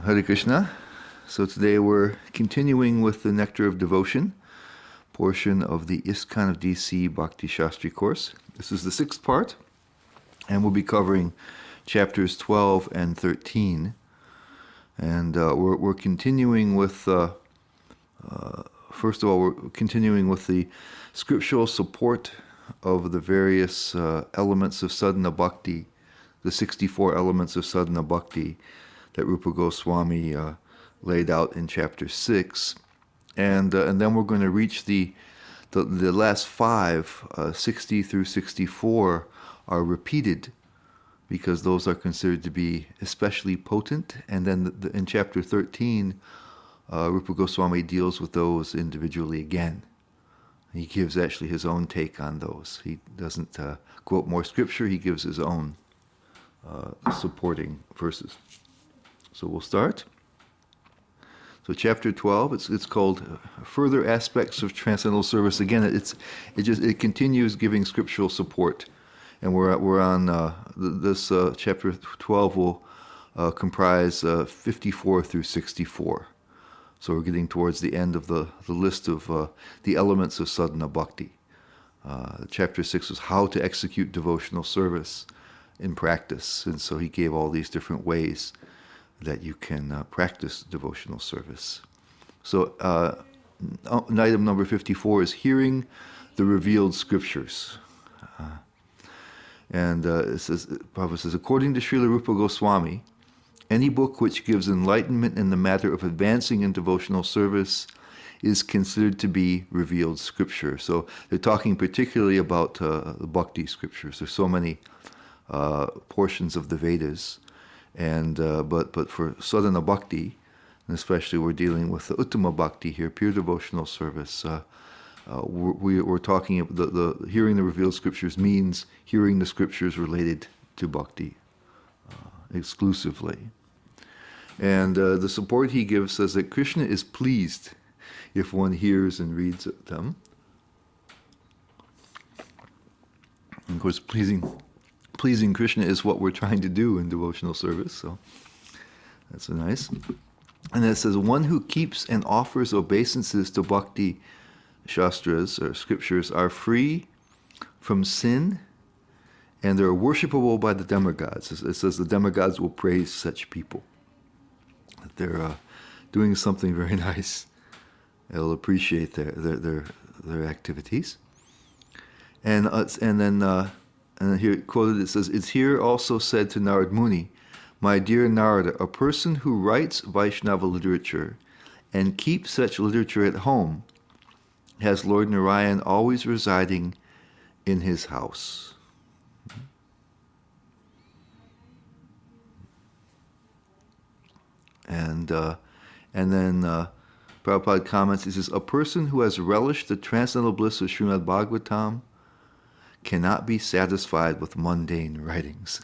Hare Krishna. So today we're continuing with the Nectar of Devotion portion of the ISKCON of DC Bhakti Shastri course. This is the sixth part, and we'll be covering chapters 12 and 13. And we're continuing with, first of all, we're continuing with the scriptural support of the various elements of sadhana bhakti, the 64 elements of sadhana bhakti that Rupa Goswami laid out in chapter 6. And then we're going to reach the last five, 60 through 64, are repeated because those are considered to be especially potent. And then in chapter 13, Rupa Goswami deals with those individually again. He gives actually his own take on those. He doesn't quote more scripture, he gives his own supporting verses. So we'll start. So chapter 12, it's called Further Aspects of Transcendental Service. Again, it continues giving scriptural support, and we're on this chapter 12 will comprise 54 through 64. So we're getting towards the end of the list of the elements of sadhana bhakti. Chapter 6 was how to execute devotional service in practice, and so he gave all these different ways that you can practice devotional service. So item number 54 is hearing the revealed scriptures. It says, Prabhupada says, according to Srila Rupa Goswami, any book which gives enlightenment in the matter of advancing in devotional service is considered to be revealed scripture. So they're talking particularly about the bhakti scriptures. There's so many portions of the Vedas. And but for sadhana bhakti, and especially we're dealing with the uttama bhakti here, pure devotional service. We're talking about the hearing the revealed scriptures means hearing the scriptures related to bhakti exclusively. And the support he gives says that Krishna is pleased if one hears and reads them. And of course, pleasing Krishna is what we're trying to do in devotional service, so that's nice. And it says, one who keeps and offers obeisances to bhakti shastras, or scriptures, are free from sin, and they're worshipable by the demigods. It says the demigods will praise such people, that they're doing something very nice. They'll appreciate their activities. And here quoted, it says, it's here also said to Narad Muni, my dear Narada, a person who writes Vaishnava literature and keeps such literature at home has Lord Narayan always residing in his house. And then Prabhupada comments, he says, a person who has relished the transcendental bliss of Srimad Bhagavatam cannot be satisfied with mundane writings.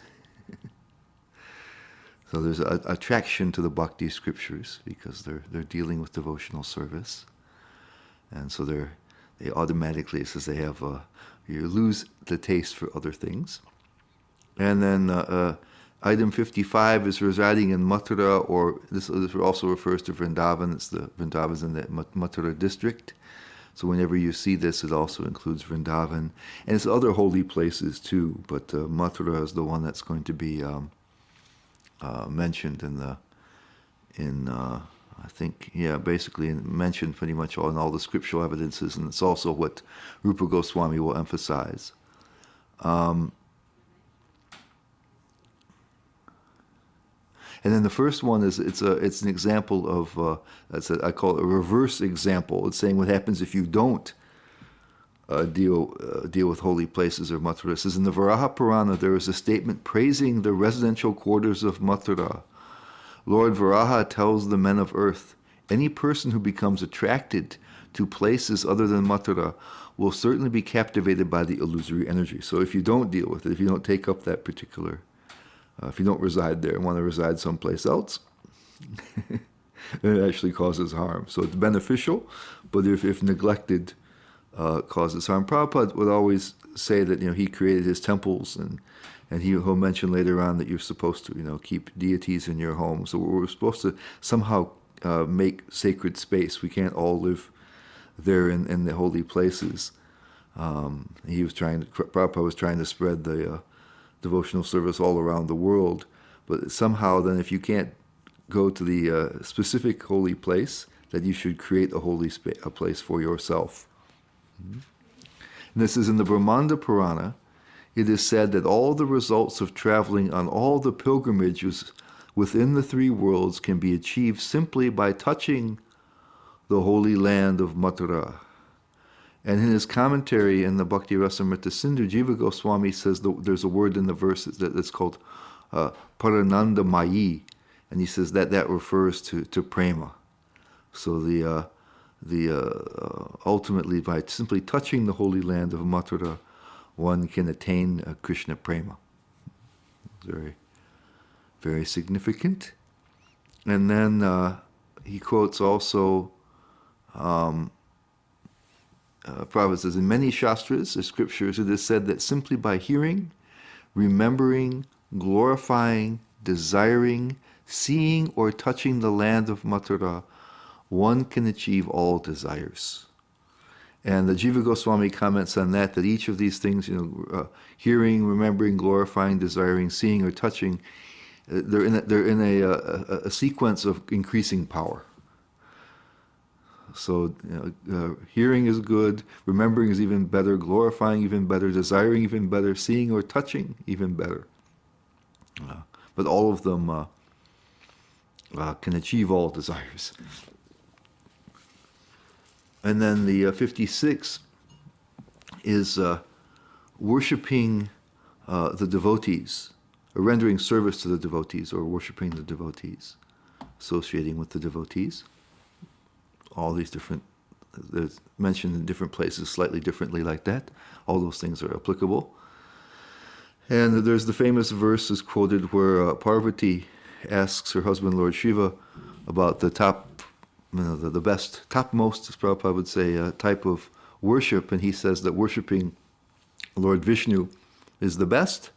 So there's an attraction to the bhakti scriptures because they're dealing with devotional service, and so they automatically, it says they have you lose the taste for other things. And then item 55 is residing in Mathura, or this also refers to Vrindavan. It's the Vrindavan's in the Mathura district. So whenever you see this, it also includes Vrindavan. And it's other holy places too, but Mathura is the one that's going to be mentioned basically mentioned pretty much in all the scriptural evidences, and it's also what Rupa Goswami will emphasize. And then the first one is it's an example of I call it a reverse example. It's saying what happens if you don't deal with holy places or Mathura. It says in the Varaha Purana there is a statement praising the residential quarters of Mathura. Lord Varaha tells the men of earth, any person who becomes attracted to places other than Mathura will certainly be captivated by the illusory energy. So if you don't deal with it, if you don't take up that particular if you don't reside there and want to reside someplace else, then it actually causes harm. So it's beneficial, but if neglected, causes harm. Prabhupada would always say that he created his temples and And he'll mention later on that you're supposed to, keep deities in your home. So we're supposed to somehow make sacred space. We can't all live there in the holy places. Prabhupada was trying to spread the devotional service all around the world. But somehow then if you can't go to the specific holy place, that you should create a a place for yourself. And this is in the Brahmanda Purana. It is said that all the results of traveling on all the pilgrimages within the three worlds can be achieved simply by touching the holy land of Mathura. And in his commentary in the Bhakti Rasamrita Sindhu, Jiva Goswami says there's a word in the verse that's called Parananda Mayi, and he says that refers to prema. So ultimately by simply touching the holy land of Mathura, one can attain Krishna prema. Very, very significant. And then he quotes also, Prabhupada says, in many shastras, or scriptures, it is said that simply by hearing, remembering, glorifying, desiring, seeing, or touching the land of Mathura, one can achieve all desires. And the Jiva Goswami comments on that each of these things, hearing, remembering, glorifying, desiring, seeing, or touching, they're in a sequence of increasing power. So hearing is good, remembering is even better, glorifying even better, desiring even better, seeing or touching even better. But all of them can achieve all desires. And then the 56 is worshiping the devotees, or rendering service to the devotees, or worshiping the devotees, associating with the devotees. All these different, they're mentioned in different places slightly differently like that. All those things are applicable. And there's the famous verse is quoted where Parvati asks her husband, Lord Shiva, about the the best, topmost, as Prabhupada would say, type of worship. And he says that worshiping Lord Vishnu is the best,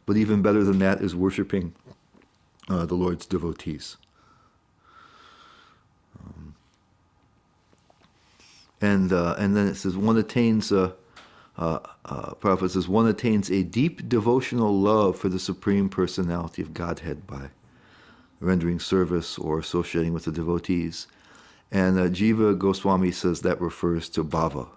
but even better than that is worshiping the Lord's devotees. And then it says one attains, Prabhupada says, one attains a deep devotional love for the Supreme Personality of Godhead by rendering service or associating with the devotees. And Jiva Goswami says that refers to bhava,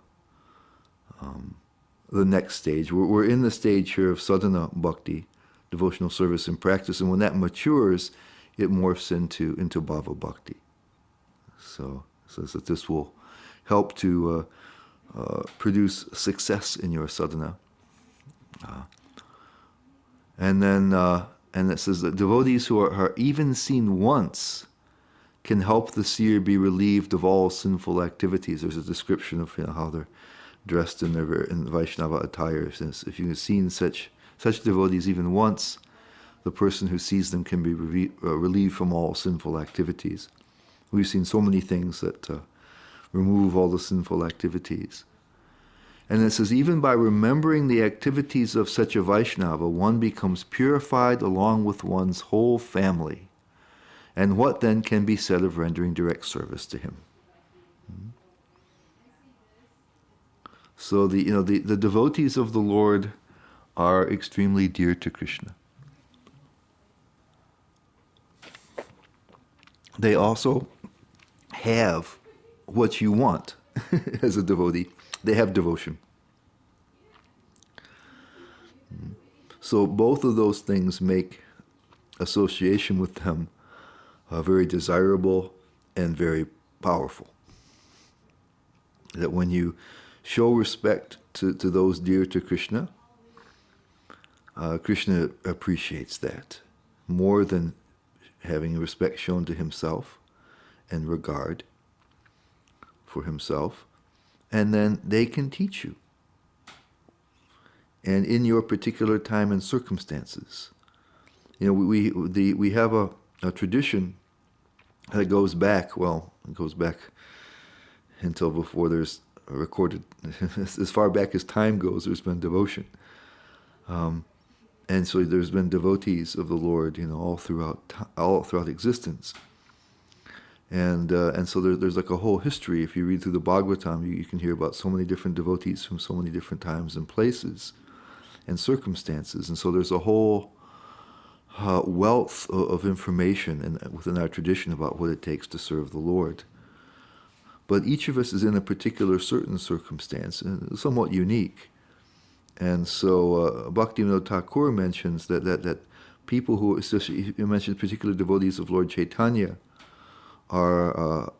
the next stage. We're in the stage here of sadhana bhakti, devotional service and practice, and when that matures, it morphs into bhava bhakti. So it says that this will help to produce success in your sadhana. And it says that devotees who are even seen once can help the seer be relieved of all sinful activities. There's a description of how they're dressed in Vaishnava attire. Since if you've seen such devotees even once, the person who sees them can be relieved from all sinful activities. We've seen so many things that remove all the sinful activities. And it says, even by remembering the activities of such a Vaishnava, one becomes purified along with one's whole family. And what then can be said of rendering direct service to him? So the devotees of the Lord are extremely dear to Krishna. They also have what you want as a devotee. They have devotion. So both of those things make association with them very desirable and very powerful. That when you show respect to those dear to Krishna, Krishna appreciates that more than having respect shown to himself and regard for himself. And then they can teach you. And in your particular time and circumstances. We have a tradition that goes back until before there's a recorded, as far back as time goes, there's been devotion. And so there's been devotees of the Lord, all throughout existence. And so there's like a whole history. If you read through the Bhagavatam, you can hear about so many different devotees from so many different times and places and circumstances. And so there's a whole wealth of information within our tradition about what it takes to serve the Lord. But each of us is in a particular certain circumstance, and somewhat unique. And so Bhaktivinoda Thakur mentions that people who, especially he mentions particular devotees of Lord Chaitanya, are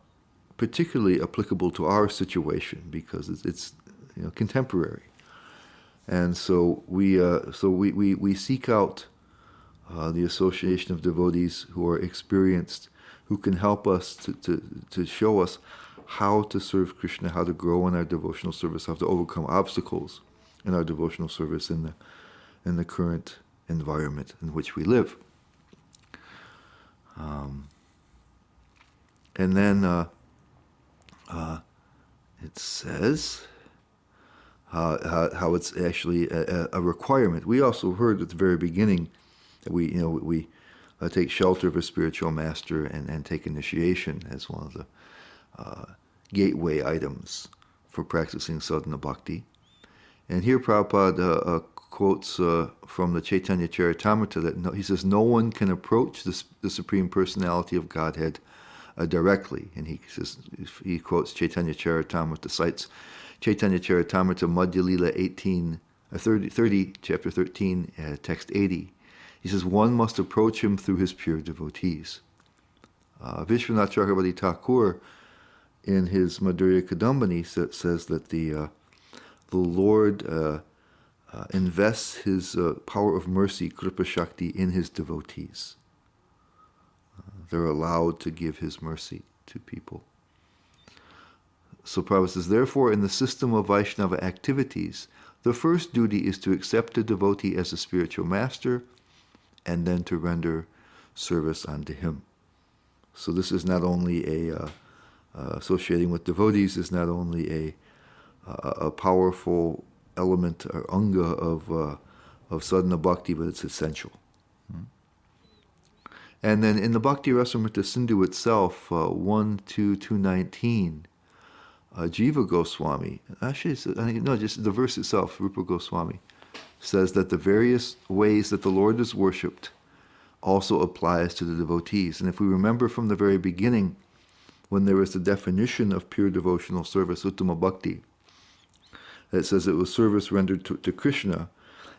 particularly applicable to our situation because it's contemporary. And so we seek out the association of devotees who are experienced, who can help us to show us how to serve Krishna, how to grow in our devotional service, how to overcome obstacles in our devotional service in the current environment in which we live. And then it says how it's actually a requirement. We also heard at the very beginning that we take shelter of a spiritual master and take initiation as one of the gateway items for practicing sadhana bhakti. And here Prabhupada quotes from the Chaitanya Charitamrita that he says, no one can approach the Supreme Personality of Godhead directly. And he quotes Chaitanya Charitamrita, cites Chaitanya Charitamrita Madhya Lila 30, chapter 13, text 80. He says, one must approach him through his pure devotees. Vishwanath Chakravarti Thakur, in his Madhurya Kadambini, says that the Lord invests his power of mercy, Kripa Shakti, in his devotees. They're allowed to give his mercy to people. So Prabhupada says, therefore, in the system of Vaishnava activities, the first duty is to accept a devotee as a spiritual master and then to render service unto him. So this is not only associating with devotees is not only a powerful element or anga of sadhana bhakti, but it's essential. And then in the Bhakti Rasamrita Sindhu itself, 1-2-219, Jiva Goswami, just the verse itself, Rupa Goswami, says that the various ways that the Lord is worshipped also applies to the devotees. And if we remember from the very beginning, when there was the definition of pure devotional service, Uttama Bhakti, that says it was service rendered to Krishna,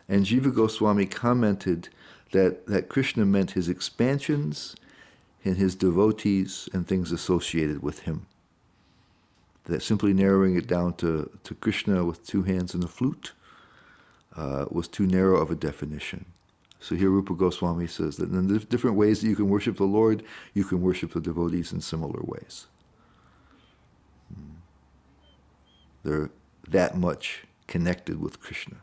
and Jiva Goswami commented that Krishna meant his expansions and his devotees and things associated with him. That simply narrowing it down to Krishna with two hands and a flute was too narrow of a definition. So here Rupa Goswami says that in the different ways that you can worship the Lord, you can worship the devotees in similar ways. They're that much connected with Krishna.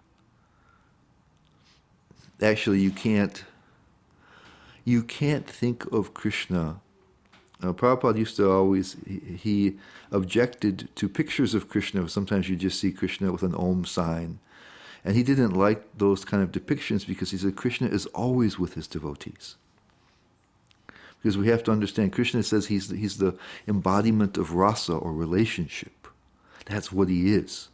Actually, you can't think of Krishna. Prabhupada used to always, he objected to pictures of Krishna. Sometimes you just see Krishna with an Om sign. And he didn't like those kind of depictions because he said Krishna is always with his devotees. Because we have to understand, Krishna says he's the embodiment of rasa or relationship. That's what he is.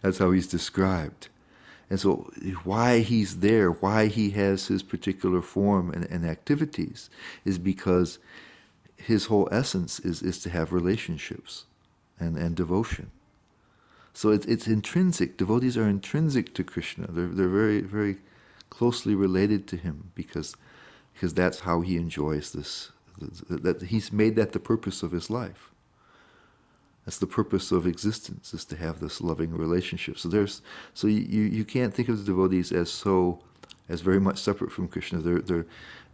That's how he's described. And so why he's there, why he has his particular form and activities is because his whole essence is to have relationships and devotion. So it's intrinsic. Devotees are intrinsic to Krishna. They're very, very closely related to him because that's how he enjoys this. That he's made that the purpose of his life. That's the purpose of existence, is to have this loving relationship. So you can't think of the devotees as very much separate from Krishna. They're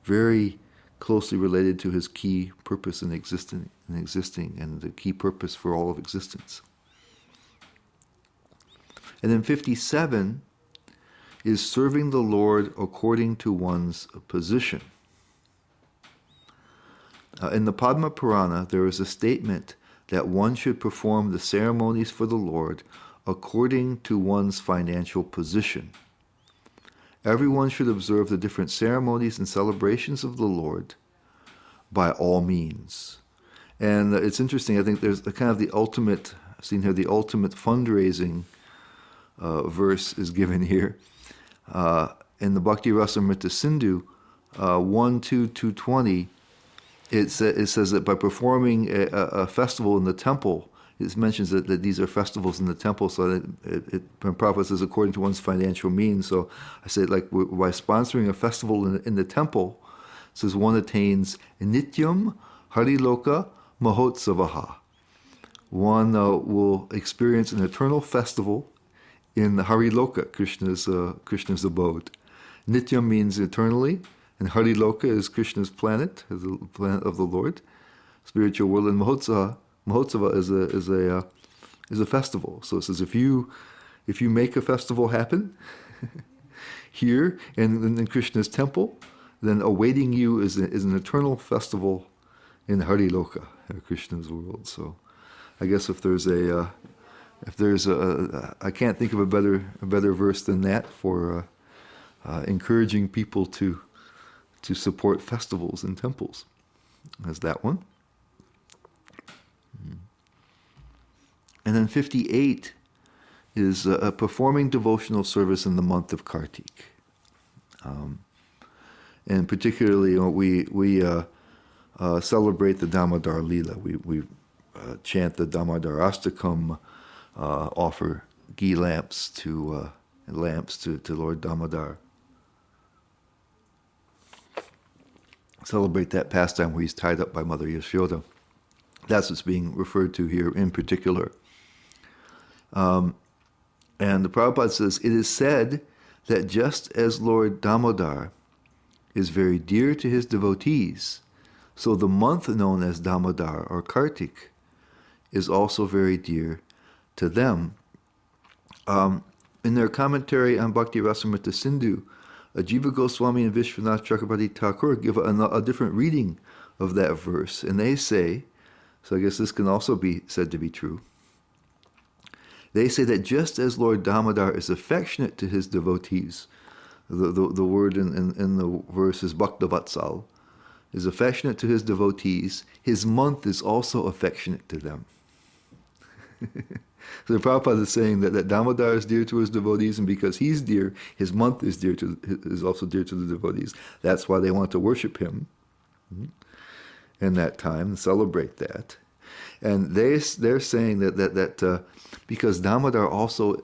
very closely related to his key purpose in existing and the key purpose for all of existence. And then 57 is serving the Lord according to one's position. In the Padma Purana, there is a statement that one should perform the ceremonies for the Lord according to one's financial position. everyone should observe the different ceremonies and celebrations of the Lord by all means. And it's interesting, I think there's a kind of the ultimate, I've seen here, the ultimate fundraising verse is given here. In the Bhakti Rasamrita Sindhu, 1-2-220, it says that by performing a festival in the temple, it mentions that these are festivals in the temple, so that Prabhupada says according to one's financial means. So I say, like, by sponsoring a festival in the temple, it says one attains Nityam Hariloka Mahotsavaha. One will experience an eternal festival in the Hariloka, Krishna's abode. Nityam means eternally, and Hariloka is Krishna's planet, is the planet of the Lord, spiritual world. And Mahotsava is a festival. So it says if you make a festival happen here in Krishna's temple, then awaiting you is an eternal festival in Hariloka, Krishna's world. So I guess if there's I can't think of a better verse than that for encouraging people to support festivals in temples, as that one. And then 58 is performing devotional service in the month of Kartik. And particularly, we celebrate the Damodar Leela. We chant the Damodar Astakam, offer ghee lamps to Lord Damodar. Celebrate that pastime where he's tied up by Mother Yashoda. That's what's being referred to here in particular. And the Prabhupada says, it is said that just as Lord Damodar is very dear to his devotees, so the month known as Damodar or Kartik is also very dear to them. In their commentary on Bhakti Rasamrita Sindhu, Jiva Goswami and Vishwanath Chakrabarti Thakur give a different reading of that verse, and they say, so I guess this can also be said to be true, they say that just as Lord Damodar is affectionate to his devotees, the word in the verse is Bhaktavatsal, is affectionate to his devotees, his month is also affectionate to them. So the Prabhupada is saying that Damodar is dear to his devotees, and because he's dear, his month is also dear to the devotees. That's why they want to worship him in that time and celebrate that. And they're saying that because Damodar also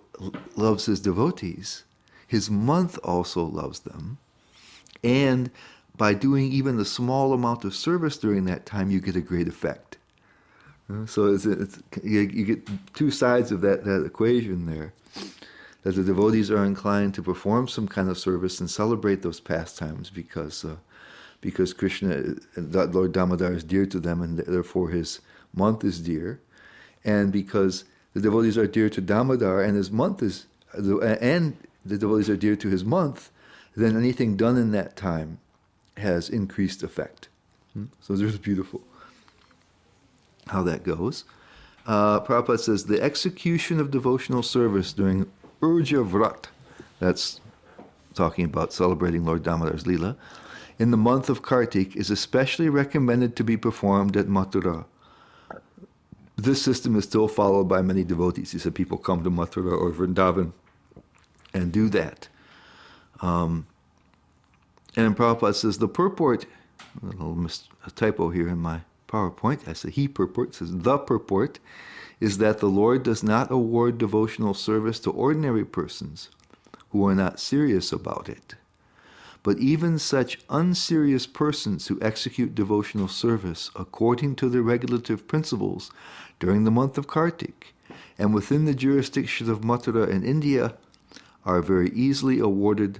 loves his devotees, his month also loves them, and by doing even a small amount of service during that time, you get a great effect. So you get two sides of that equation there. That the devotees are inclined to perform some kind of service and celebrate those pastimes because Krishna, Lord Damodar, is dear to them, and therefore his month is dear. And because the devotees are dear to Damodar and and the devotees are dear to his month, then anything done in that time has increased effect. So it's beautiful how that goes. Prabhupada says, the execution of devotional service during Urja Vrat, that's talking about celebrating Lord Damodar's Leela, in the month of Kartik is especially recommended to be performed at Mathura. This system is still followed by many devotees. He said people come to Mathura or Vrindavan and do that. And Prabhupada says the purport, a typo here in my PowerPoint, I say he purport, it says the purport is that the Lord does not award devotional service to ordinary persons who are not serious about it. But even such unserious persons who execute devotional service according to the regulative principles during the month of Kartik and within the jurisdiction of Mathura in India are very easily awarded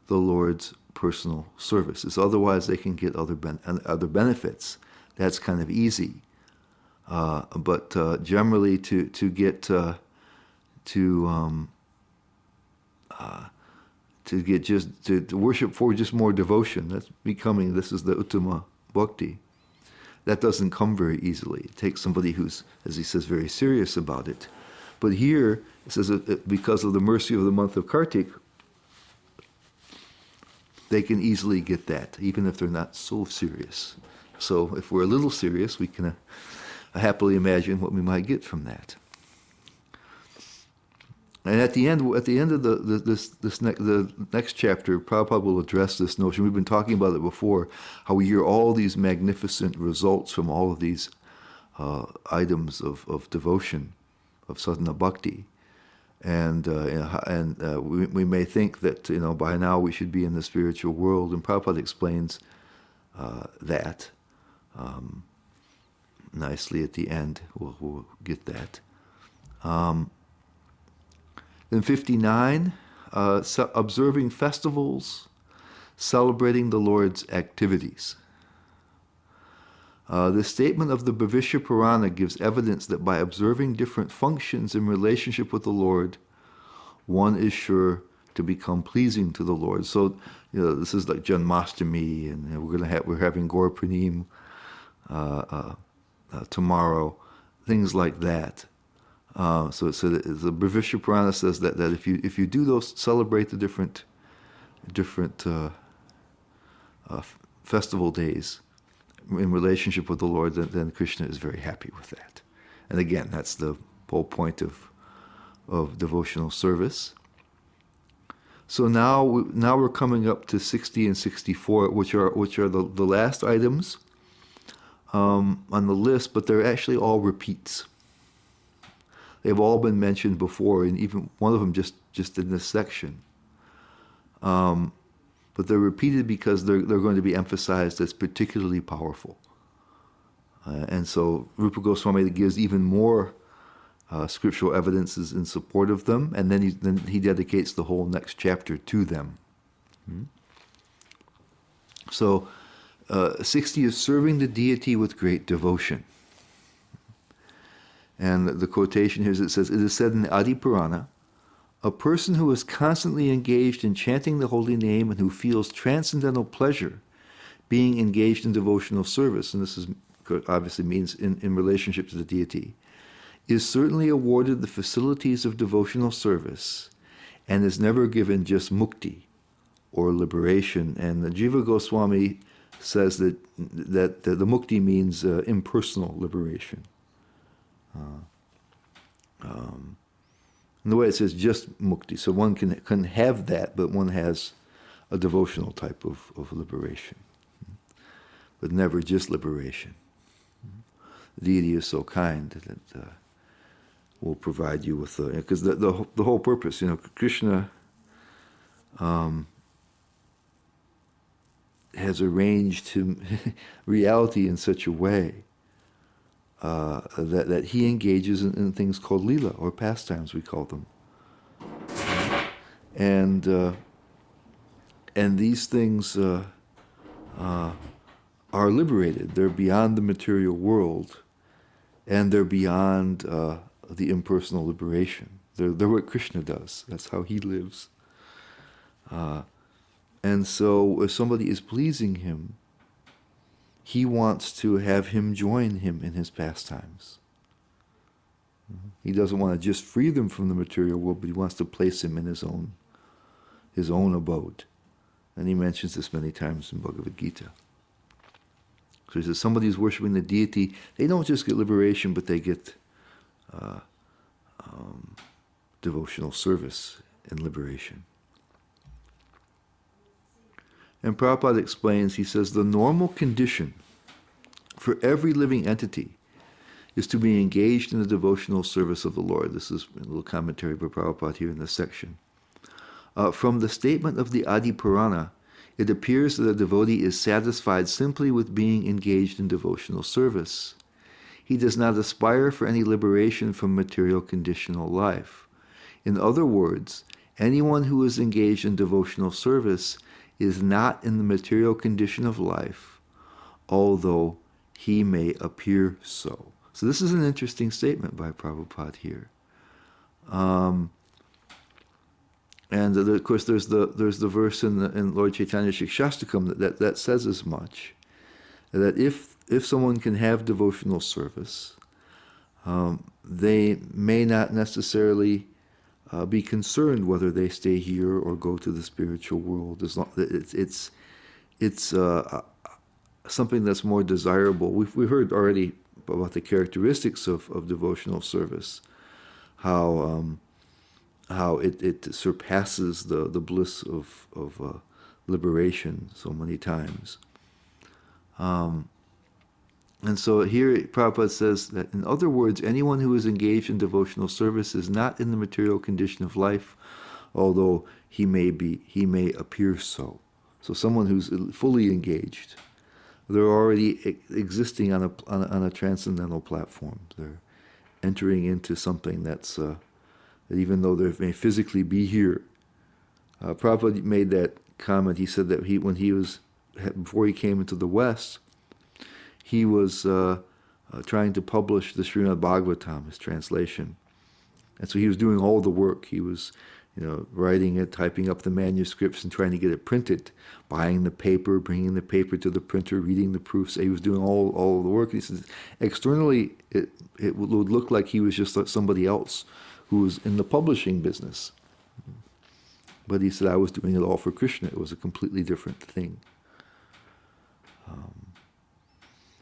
the Lord's personal services. Otherwise, they can get other benefits. That's kind of easy. But generally, to worship for just more devotion, this is the Uttama Bhakti. That doesn't come very easily. It takes somebody who's, as he says, very serious about it. But here, it says that because of the mercy of the month of Kartik, they can easily get that, even if they're not so serious. So if we're a little serious, we can happily imagine what we might get from that. And at the end of the next chapter, Prabhupada will address this notion. We've been talking about it before, how we hear all these magnificent results from all of these items of devotion, of sadhana bhakti. And we may think that by now we should be in the spiritual world, and Prabhupada explains that nicely at the end. We'll get that. Then 59, observing festivals, celebrating the Lord's activities. The statement of the Bhavishya Purana gives evidence that by observing different functions in relationship with the Lord, one is sure to become pleasing to the Lord. So, this is like Janmashtami, and we're having Gaur Pranim tomorrow, things like that. So the Bhavishya Purana says that if you do those, celebrate the different festival days in relationship with the Lord, then Krishna is very happy with that. And again, that's the whole point of devotional service. So now we're coming up to 60 and 64, which are the last items on the list, but they're actually all repeats. They've all been mentioned before, and even one of them just in this section. But they're repeated because they're going to be emphasized as particularly powerful. And so Rupa Goswami gives even more scriptural evidences in support of them, and then he dedicates the whole next chapter to them. So 60 is serving the deity with great devotion. And the quotation here, it says, it is said in the Adi Purana, a person who is constantly engaged in chanting the holy name and who feels transcendental pleasure being engaged in devotional service, and this obviously means in relationship to the deity, is certainly awarded the facilities of devotional service and is never given just mukti, or liberation. And the Jiva Goswami says that the mukti means impersonal liberation. And the way it says just mukti, so one can have that, but one has a devotional type of liberation, but never just liberation. The deity is so kind that will provide you with because the whole purpose, Krishna has arranged reality in such a way that he engages in things called lila, or pastimes, we call them. And these things are liberated. They're beyond the material world, and they're beyond the impersonal liberation. They're what Krishna does. That's how he lives. And so if somebody is pleasing him, he wants to have him join him in his pastimes. He doesn't want to just free them from the material world, but he wants to place him in his own abode. And he mentions this many times in Bhagavad Gita. So he says, somebody who's worshiping the deity, they don't just get liberation, but they get devotional service and liberation. And Prabhupada explains, he says, the normal condition for every living entity is to be engaged in the devotional service of the Lord. This is a little commentary by Prabhupada here in this section. From the statement of the Adi Purana, it appears that a devotee is satisfied simply with being engaged in devotional service. He does not aspire for any liberation from material conditional life. In other words, anyone who is engaged in devotional service is not in the material condition of life, although he may appear so. So this is an interesting statement by Prabhupada here. And of course, there's the verse in Lord Chaitanya Shikshastakam that says as much, that if someone can have devotional service, they may not necessarily be concerned whether they stay here or go to the spiritual world. As long, it's something that's more desirable. We heard already about the characteristics of devotional service, how it surpasses the bliss of liberation so many times. And so here Prabhupada says that, in other words, anyone who is engaged in devotional service is not in the material condition of life, although he may appear so. So someone who's fully engaged, they're already existing on a transcendental platform. They're entering into something that's that even though they may physically be here. Prabhupada made that comment. He said that before he came into the West, he was trying to publish the Srimad Bhagavatam, his translation. And so he was doing all the work. He was, writing it, typing up the manuscripts and trying to get it printed, buying the paper, bringing the paper to the printer, reading the proofs. He was doing all the work. And he says, externally, it would look like he was just like somebody else who was in the publishing business. But he said, I was doing it all for Krishna. It was a completely different thing.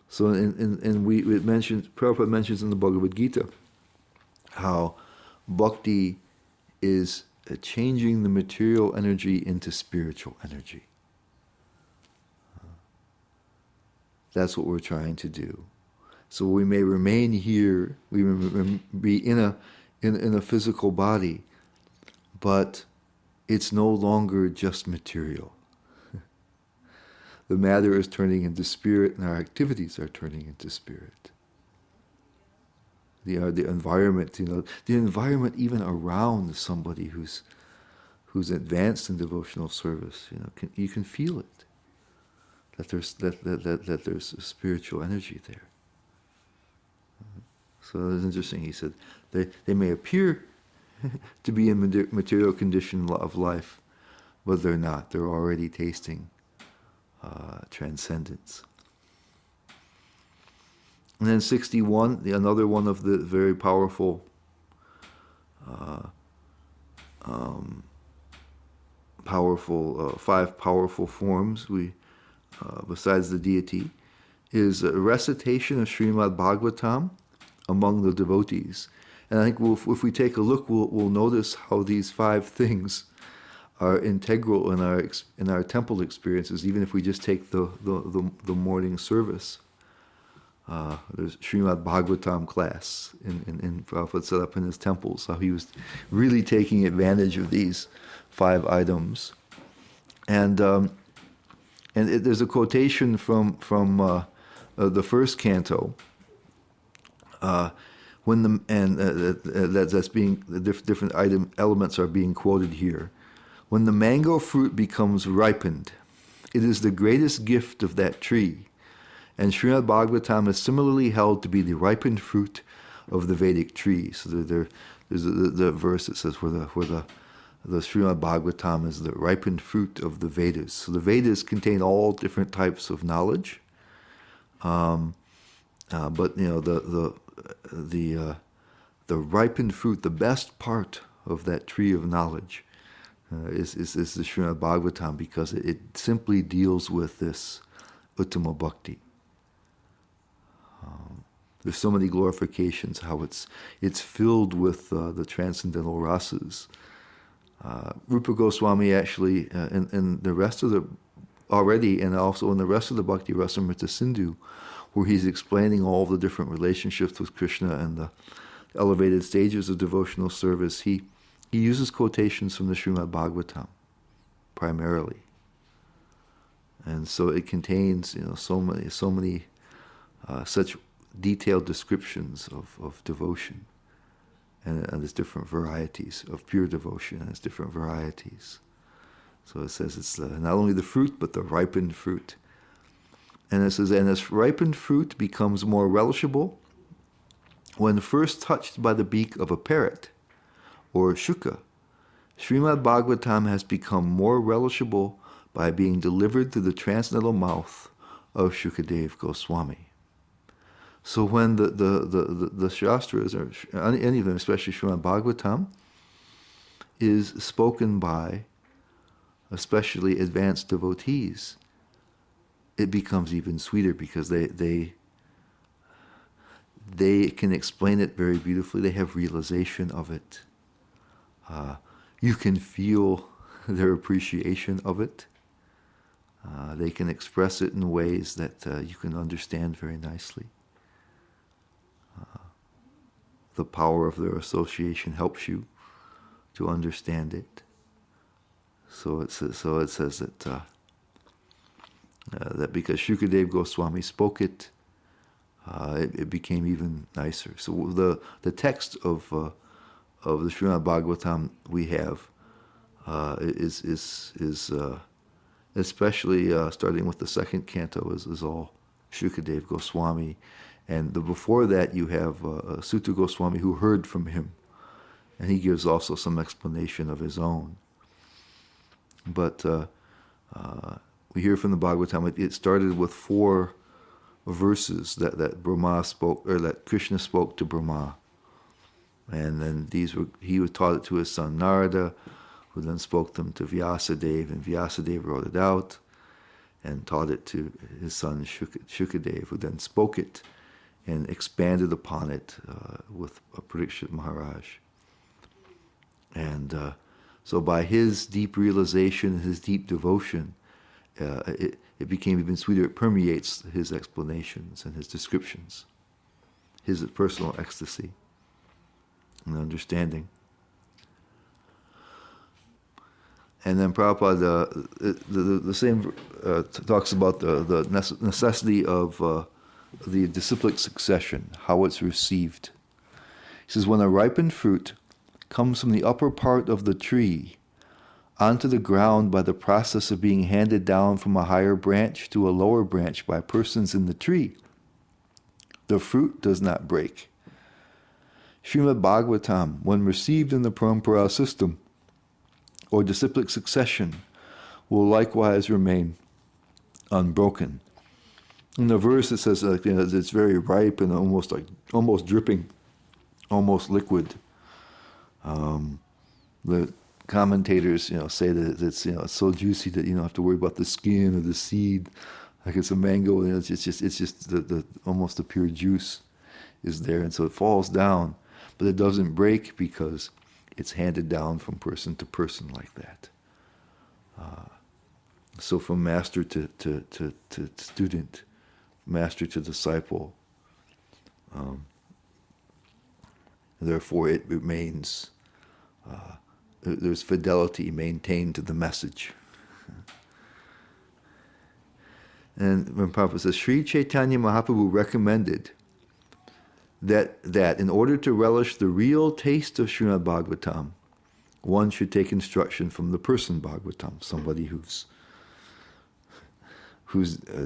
So, Prabhupada mentions in the Bhagavad Gita how bhakti is changing the material energy into spiritual energy. That's what we're trying to do. So we may remain here, we may be in a physical body, but it's no longer just material. The matter is turning into spirit, and our activities are turning into spirit. The environment, the environment even around somebody who's advanced in devotional service, you can feel it. That there's a spiritual energy there. So it's interesting. He said they may appear to be in material condition of life, but they're not. They're already tasting transcendence. And then 61, another one of the very powerful five powerful forms besides the deity is a recitation of Srimad Bhagavatam among the devotees. And I think if we take a look, we'll notice how these five things are integral in our temple experiences, even if we just take the morning service. There's Srimad Bhagavatam class in Prabhupada set up in his temples, how he was really taking advantage of these five items. And there's a quotation from the first canto, that's being the different elements are being quoted here. When the mango fruit becomes ripened, it is the greatest gift of that tree. And Srimad Bhagavatam is similarly held to be the ripened fruit of the Vedic tree. So there's the verse that says where the Srimad Bhagavatam is the ripened fruit of the Vedas. So the Vedas contain all different types of knowledge, but the ripened fruit, the best part of that tree of knowledge, is the Srimad Bhagavatam, because it simply deals with this Uttama Bhakti. There's so many glorifications, how it's filled with the transcendental rasas. Rupa Goswami actually, in the rest of and also in the rest of the Bhakti Rasamrita Sindhu, where he's explaining all the different relationships with Krishna and the elevated stages of devotional service, he uses quotations from the Srimad Bhagavatam primarily, and so it contains so many such detailed descriptions of devotion, and there's different varieties of pure devotion, and there's different varieties. So it says it's not only the fruit, but the ripened fruit. And it says, and this ripened fruit becomes more relishable when first touched by the beak of a parrot, or shuka. Srimad Bhagavatam has become more relishable by being delivered through the transcendental mouth of Shukadev Goswami. So when the Shastras, or any of them, especially Srimad Bhagavatam, is spoken by especially advanced devotees, it becomes even sweeter because they can explain it very beautifully. They have realization of it. You can feel their appreciation of it. They can express it in ways that you can understand very nicely. The power of their association helps you to understand it. So it says that that because Shukadev Goswami spoke it, it became even nicer. So the text of the Srimad Bhagavatam we have is especially starting with the second canto is all Shukadev Goswami, and before that you have Sutta Goswami who heard from him, and he gives also some explanation of his own. But we hear from the Bhagavatam, it started with 4 verses that Brahma spoke, or that Krishna spoke to Brahma. And then he taught it to his son Narada, who then spoke them to Vyasadeva, and Vyasadeva wrote it out and taught it to his son Shukadeva, who then spoke it and expanded upon it with Parikshit Maharaj. And so by his deep realization, his deep devotion, it became even sweeter. It permeates his explanations and his descriptions, his personal ecstasy and understanding. And then Prabhupada, the same talks about the necessity of the disciplic succession, how it's received. He says, when a ripened fruit comes from the upper part of the tree onto the ground by the process of being handed down from a higher branch to a lower branch by persons in the tree, the fruit does not break. Srimad Bhagavatam, when received in the Parampara system or disciplic succession, will likewise remain unbroken. In the verse it says it's very ripe and almost dripping, almost liquid. The commentators, say that it's so juicy that you don't have to worry about the skin or the seed, like it's a mango. It's just the almost the pure juice is there, and so it falls down, but it doesn't break because it's handed down from person to person like that. So from master to student, master to disciple. Therefore, it remains. There's fidelity maintained to the message. And when Prabhupada says, Sri Chaitanya Mahaprabhu recommended that in order to relish the real taste of Srimad Bhagavatam, one should take instruction from the person Bhagavatam, somebody who's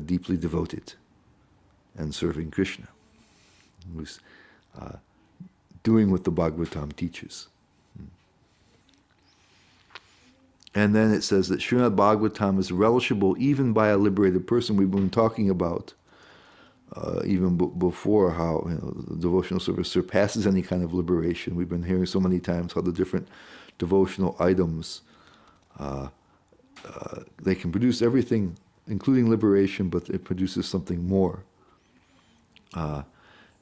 deeply devoted and serving Krishna, who's doing what the Bhagavatam teaches. And then it says that Srimad Bhagavatam is relishable even by a liberated person. We've been talking about even before how devotional service surpasses any kind of liberation. We've been hearing so many times how the different devotional items, they can produce everything, including liberation, but it produces something more.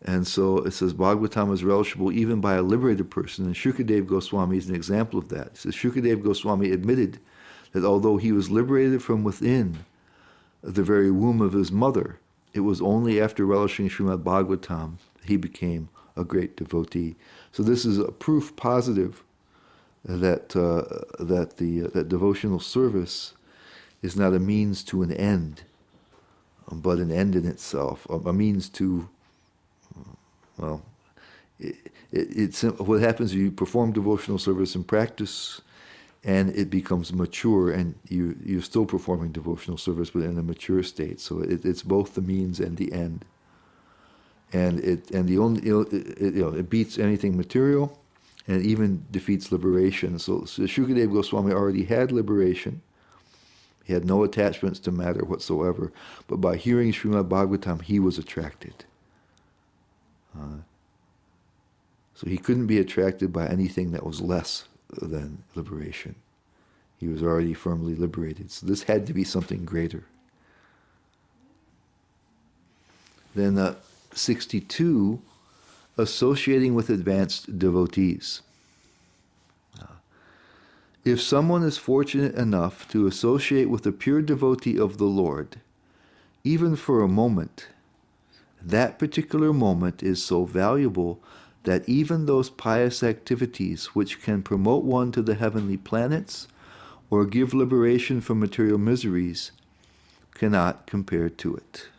And so it says Bhagavatam is relishable even by a liberated person, and Shukadev Goswami is an example of that. It says Shukadev Goswami admitted that although he was liberated from within the very womb of his mother, it was only after relishing Srimad Bhagavatam he became a great devotee. So this is a proof positive that that devotional service is not a means to an end, but an end in itself, a means to. Well, it's what happens is you perform devotional service in practice, and it becomes mature, and you're still performing devotional service, but in a mature state. So it's both the means and the end, and it beats anything material, and it even defeats liberation. So Shukadev Goswami already had liberation. He had no attachments to matter whatsoever, but by hearing Srimad Bhagavatam, he was attracted. So he couldn't be attracted by anything that was less than liberation. He was already firmly liberated. So this had to be something greater. Then 62, associating with advanced devotees. If someone is fortunate enough to associate with a pure devotee of the Lord, even for a moment, that particular moment is so valuable that even those pious activities which can promote one to the heavenly planets or give liberation from material miseries cannot compare to it.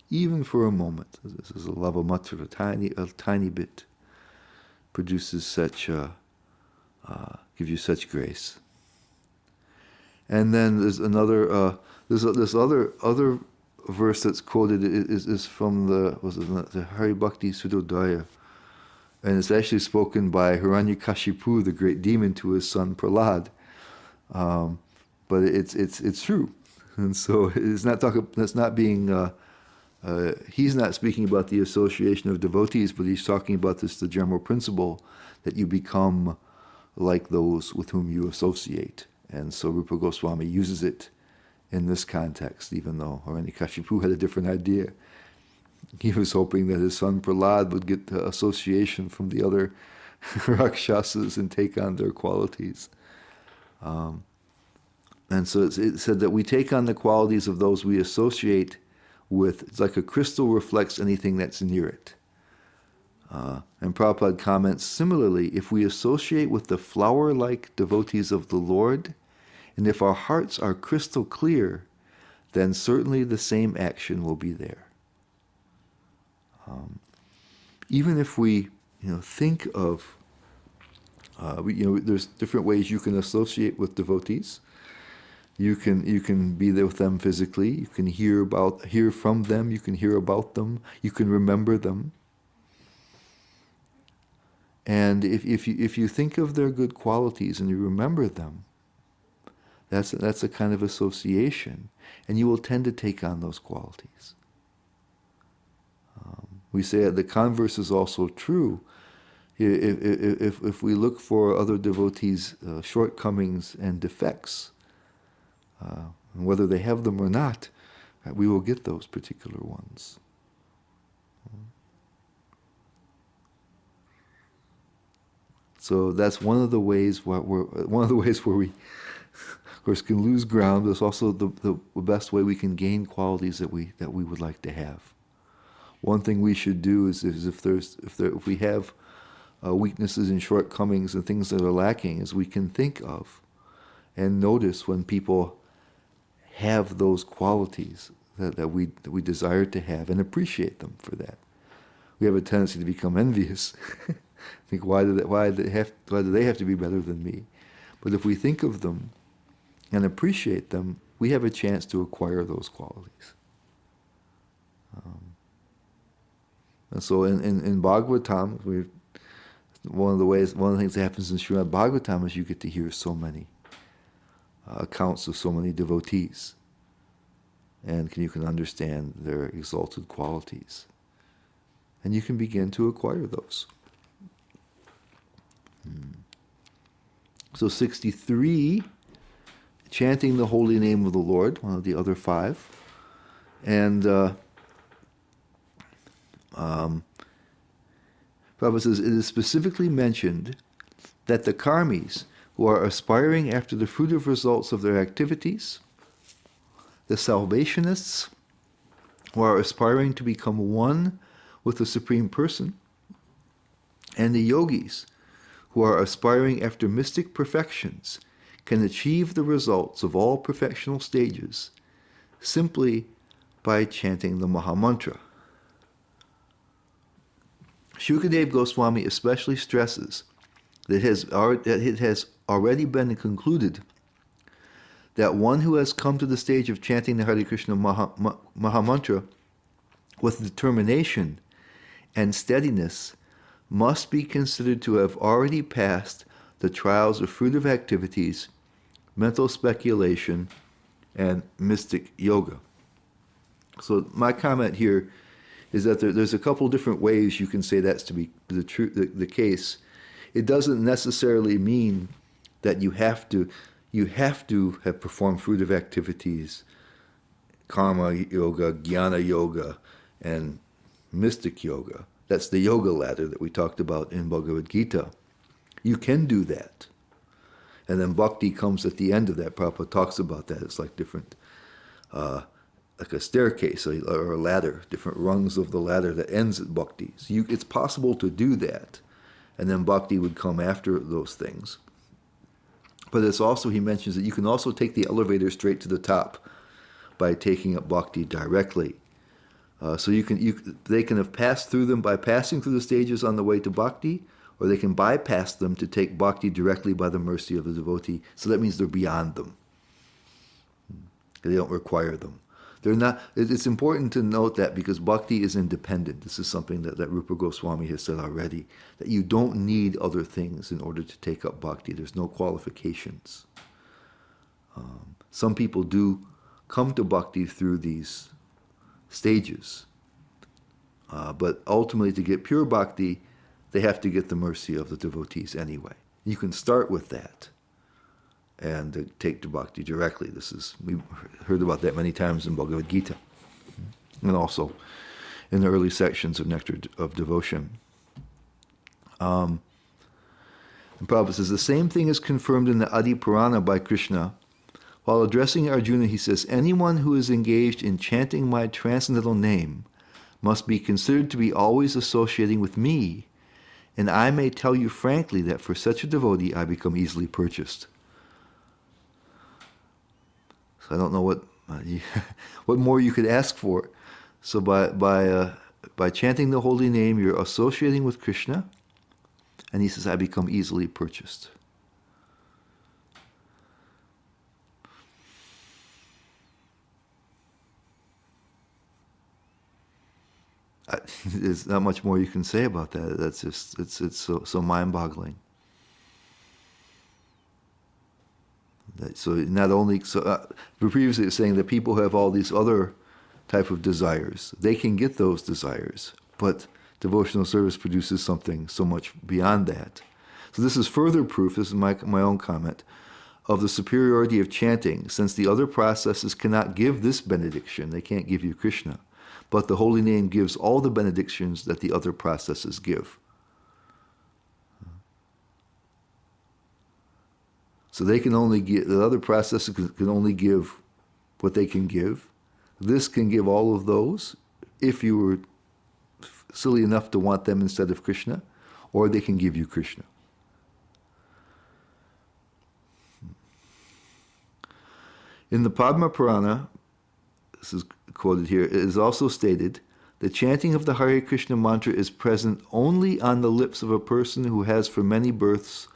Even for a moment. This is a lava matra, a tiny bit, produces such, gives you such grace. And then there's another, this other verse that's quoted is from the Hari Bhakti Sudodaya, and it's actually spoken by Hiranyakashipu, the great demon, to his son Prahlad. But it's true, and so it's not that's not being. He's not speaking about the association of devotees, but he's talking about the general principle that you become like those with whom you associate. And so Rupa Goswami uses it in this context, even though Hiranyakashipu had a different idea. He was hoping that his son Prahlad would get the association from the other Rakshasas and take on their qualities. And so it said that we take on the qualities of those we associate with. It's like a crystal reflects anything that's near it. And Prabhupada comments, similarly, if we associate with the flower-like devotees of the Lord, and if our hearts are crystal clear, then certainly the same action will be there. Even if we, think of, there's different ways you can associate with devotees. You can be there with them physically. You can hear from them. You can hear about them. You can remember them. And if you think of their good qualities and you remember them, that's a kind of association, and you will tend to take on those qualities. We say that the converse is also true. If we look for other devotees' shortcomings and defects, and whether they have them or not, we will get those particular ones. So that's one of the ways where we, of course, can lose ground. But it's also the best way we can gain qualities that we would like to have. One thing we should do is if we have weaknesses and shortcomings and things that are lacking, is we can think of and notice when people have those qualities that we desire to have, and appreciate them for that. We have a tendency to become envious. Think, why do they have to be better than me? But if we think of them and appreciate them, we have a chance to acquire those qualities. And so in Bhagavatam, one of the things that happens in Srimad Bhagavatam is you get to hear so many accounts of so many devotees, and you can understand their exalted qualities, and you can begin to acquire those. So 63, chanting the holy name of the Lord, one of the other 5, and Prabhupada says, it is specifically mentioned that the karmis who are aspiring after the fruitive results of their activities, the salvationists who are aspiring to become one with the Supreme Person, and the yogis who are aspiring after mystic perfections can achieve the results of all perfectional stages simply by chanting the Mahamantra. Shukadev Goswami especially stresses that it has already been concluded that one who has come to the stage of chanting the Hare Krishna Mahamantra with determination and steadiness must be considered to have already passed the trials of fruitive activities, mental speculation, and mystic yoga. So my comment here is that there's a couple different ways you can say that's to be the case. It doesn't necessarily mean that you have to have performed fruitive activities, karma yoga, jnana yoga, and mystic yoga. That's the yoga ladder that we talked about in Bhagavad Gita. You can do that. And then bhakti comes at the end of that. Prabhupada talks about that. It's like different, like a staircase or a ladder, different rungs of the ladder that ends at bhakti. So it's possible to do that. And then bhakti would come after those things. But it's also, he mentions that you can also take the elevator straight to the top by taking up bhakti directly. So they can have passed through them by passing through the stages on the way to bhakti, or they can bypass them to take bhakti directly by the mercy of the devotee. So that means they're beyond them. They don't require them. They're not. It's important to note that because bhakti is independent. This is something that Rupa Goswami has said already, that you don't need other things in order to take up bhakti. There's no qualifications. Some people do come to bhakti through these stages. But ultimately, to get pure bhakti, they have to get the mercy of the devotees anyway. You can start with that and take to bhakti directly. We've heard about that many times in Bhagavad Gita, and also in the early sections of Nectar of Devotion. And Prabhupada says, the same thing is confirmed in the Adi Purana by Krishna. While addressing Arjuna, he says, anyone who is engaged in chanting my transcendental name must be considered to be always associating with me, and I may tell you frankly that for such a devotee I become easily purchased. So I don't know what more you could ask for. So by chanting the holy name, you're associating with Krishna, and he says, I become easily purchased. There's not much more you can say about that. That's just it's so mind-boggling. So not only previously it was saying that people have all these other type of desires. They can get those desires, but devotional service produces something so much beyond that. So this is further proof. This is my own comment of the superiority of chanting, since the other processes cannot give this benediction. They can't give you Krishna. But the holy name gives all the benedictions that the other processes give. So they can only give, the other processes can only give what they can give. This can give all of those if you were silly enough to want them instead of Krishna, or they can give you Krishna. In the Padma Purana, this is quoted here, it is also stated, the chanting of the Hare Krishna mantra is present only on the lips of a person who has for many births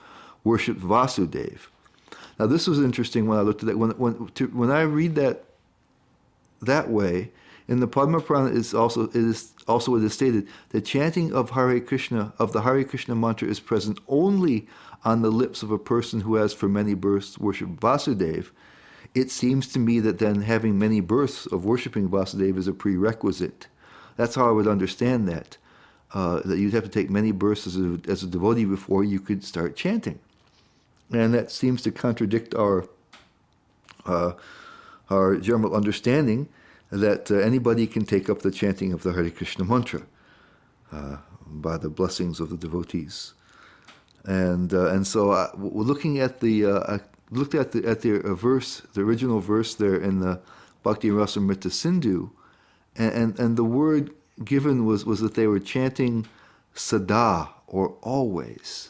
worshipped Vasudeva. Now this was interesting when I looked at that. When I read that way, in the Padma Purana it is also stated that chanting of the Hare Krishna mantra is present only on the lips of a person who has for many births worshipped Vasudeva. It seems to me that then having many births of worshipping Vasudeva is a prerequisite. That's how I would understand that. That you'd have to take many births as a devotee before you could start chanting. And that seems to contradict our general understanding that anybody can take up the chanting of the Hare Krishna mantra by the blessings of the devotees. And so looking at looked at the verse, the original verse there in the Bhakti Rasamrita Sindhu, and the word given was that they were chanting sada, or always.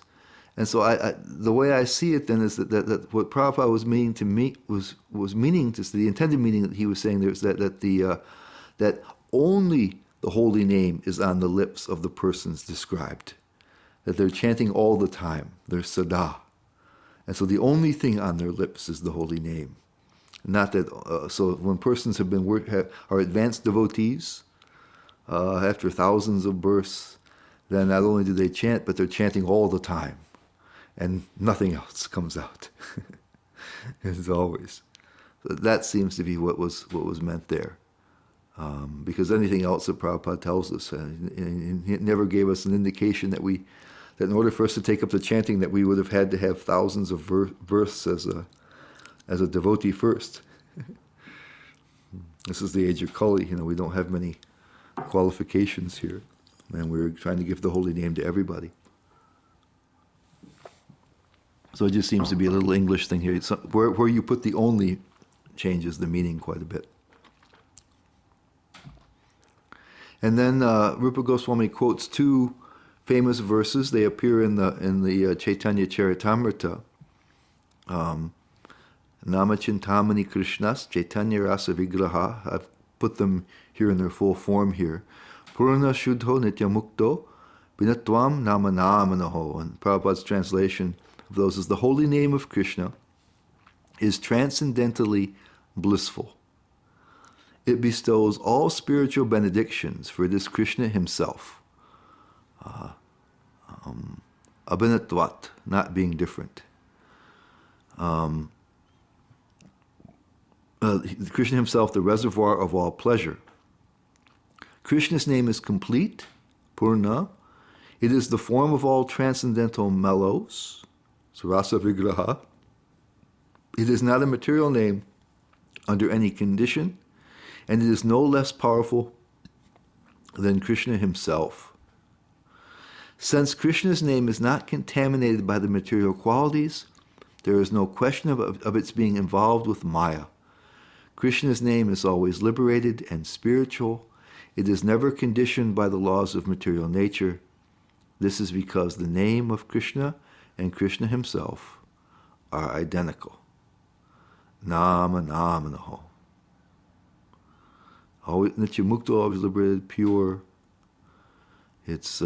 And so the way I see it then is that what Prabhupada was meaning to me was meaning to the intended meaning that he was saying there is that only the holy name is on the lips of the persons described, that they're chanting all the time, they're sada. And so the only thing on their lips is the holy name. Not that, so when persons are advanced devotees, after thousands of births, then not only do they chant, but they're chanting all the time. And nothing else comes out, as always. So that seems to be what was meant there. because anything else that Prabhupada tells us, and he never gave us an indication that in order for us to take up the chanting, that we would have had to have thousands of births as a devotee first. This is the age of Kali. We don't have many qualifications here, and we're trying to give the holy name to everybody. So it just seems to be a little English thing here. Where you put the only changes the meaning quite a bit. And then Rupa Goswami quotes two famous verses. They appear in the Chaitanya Charitamrita. Nama Chintamani Krishnas Chaitanya Rasa Vigraha. I've put them here in their full form here. Purna Shuddho Nityamukto Binatvam Nama Namanaho. And Prabhupada's translation of those is, the holy name of Krishna is transcendentally blissful. It bestows all spiritual benedictions, for it is Krishna himself. Abhinatvat, not being different. Krishna himself, the reservoir of all pleasure. Krishna's name is complete, Purna. It is the form of all transcendental mellows, Rasa Vigraha. It is not a material name under any condition, and it is no less powerful than Krishna himself. Since Krishna's name is not contaminated by the material qualities, there is no question of its being involved with Maya. Krishna's name is always liberated and spiritual. It is never conditioned by the laws of material nature. This is because the name of Krishna and Krishna himself are identical. Nama Namanaho. Nityamukta, always liberated, pure. It's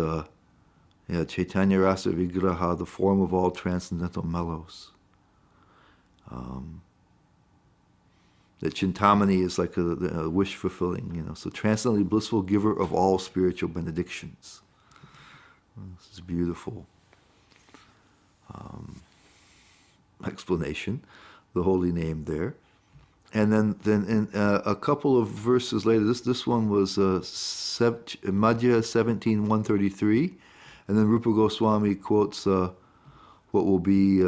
Chaitanya Rasa Vigraha, the form of all transcendental mellows. That Chintamani is like a wish fulfilling, so transcendently blissful, giver of all spiritual benedictions. This is beautiful explanation, the holy name there. And then in a couple of verses later, this one was Madhya 17:133, and then Rupa Goswami quotes what will be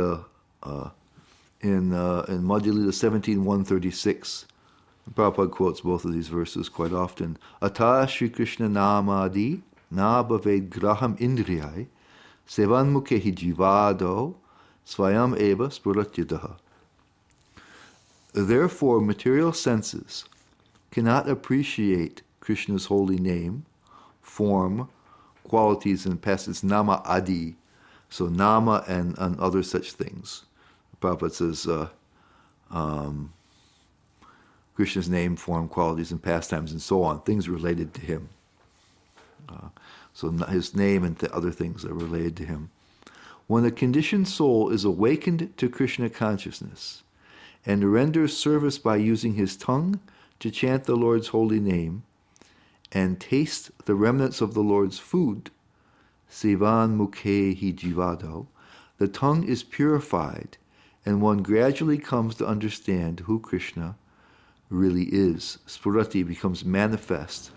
in Madhya Lila 17:136. Prabhupada quotes both of these verses quite often. Ata Shri Krishna Namadi na bhaved graham indriyai sevan mukhehi jivado swayam eva spuratyadaha. Therefore, material senses cannot appreciate Krishna's holy name, form, qualities, and pastimes, nama adi, so nama and other such things. Prabhupada says Krishna's name, form, qualities, and pastimes, and so on, things related to him. So his name and other things are related to him. When a conditioned soul is awakened to Krishna consciousness and renders service by using his tongue to chant the Lord's holy name and taste the remnants of the Lord's food, Sivan Mukhe Hi Jivado, the tongue is purified, and one gradually comes to understand who Krishna really is. Spurati becomes manifest.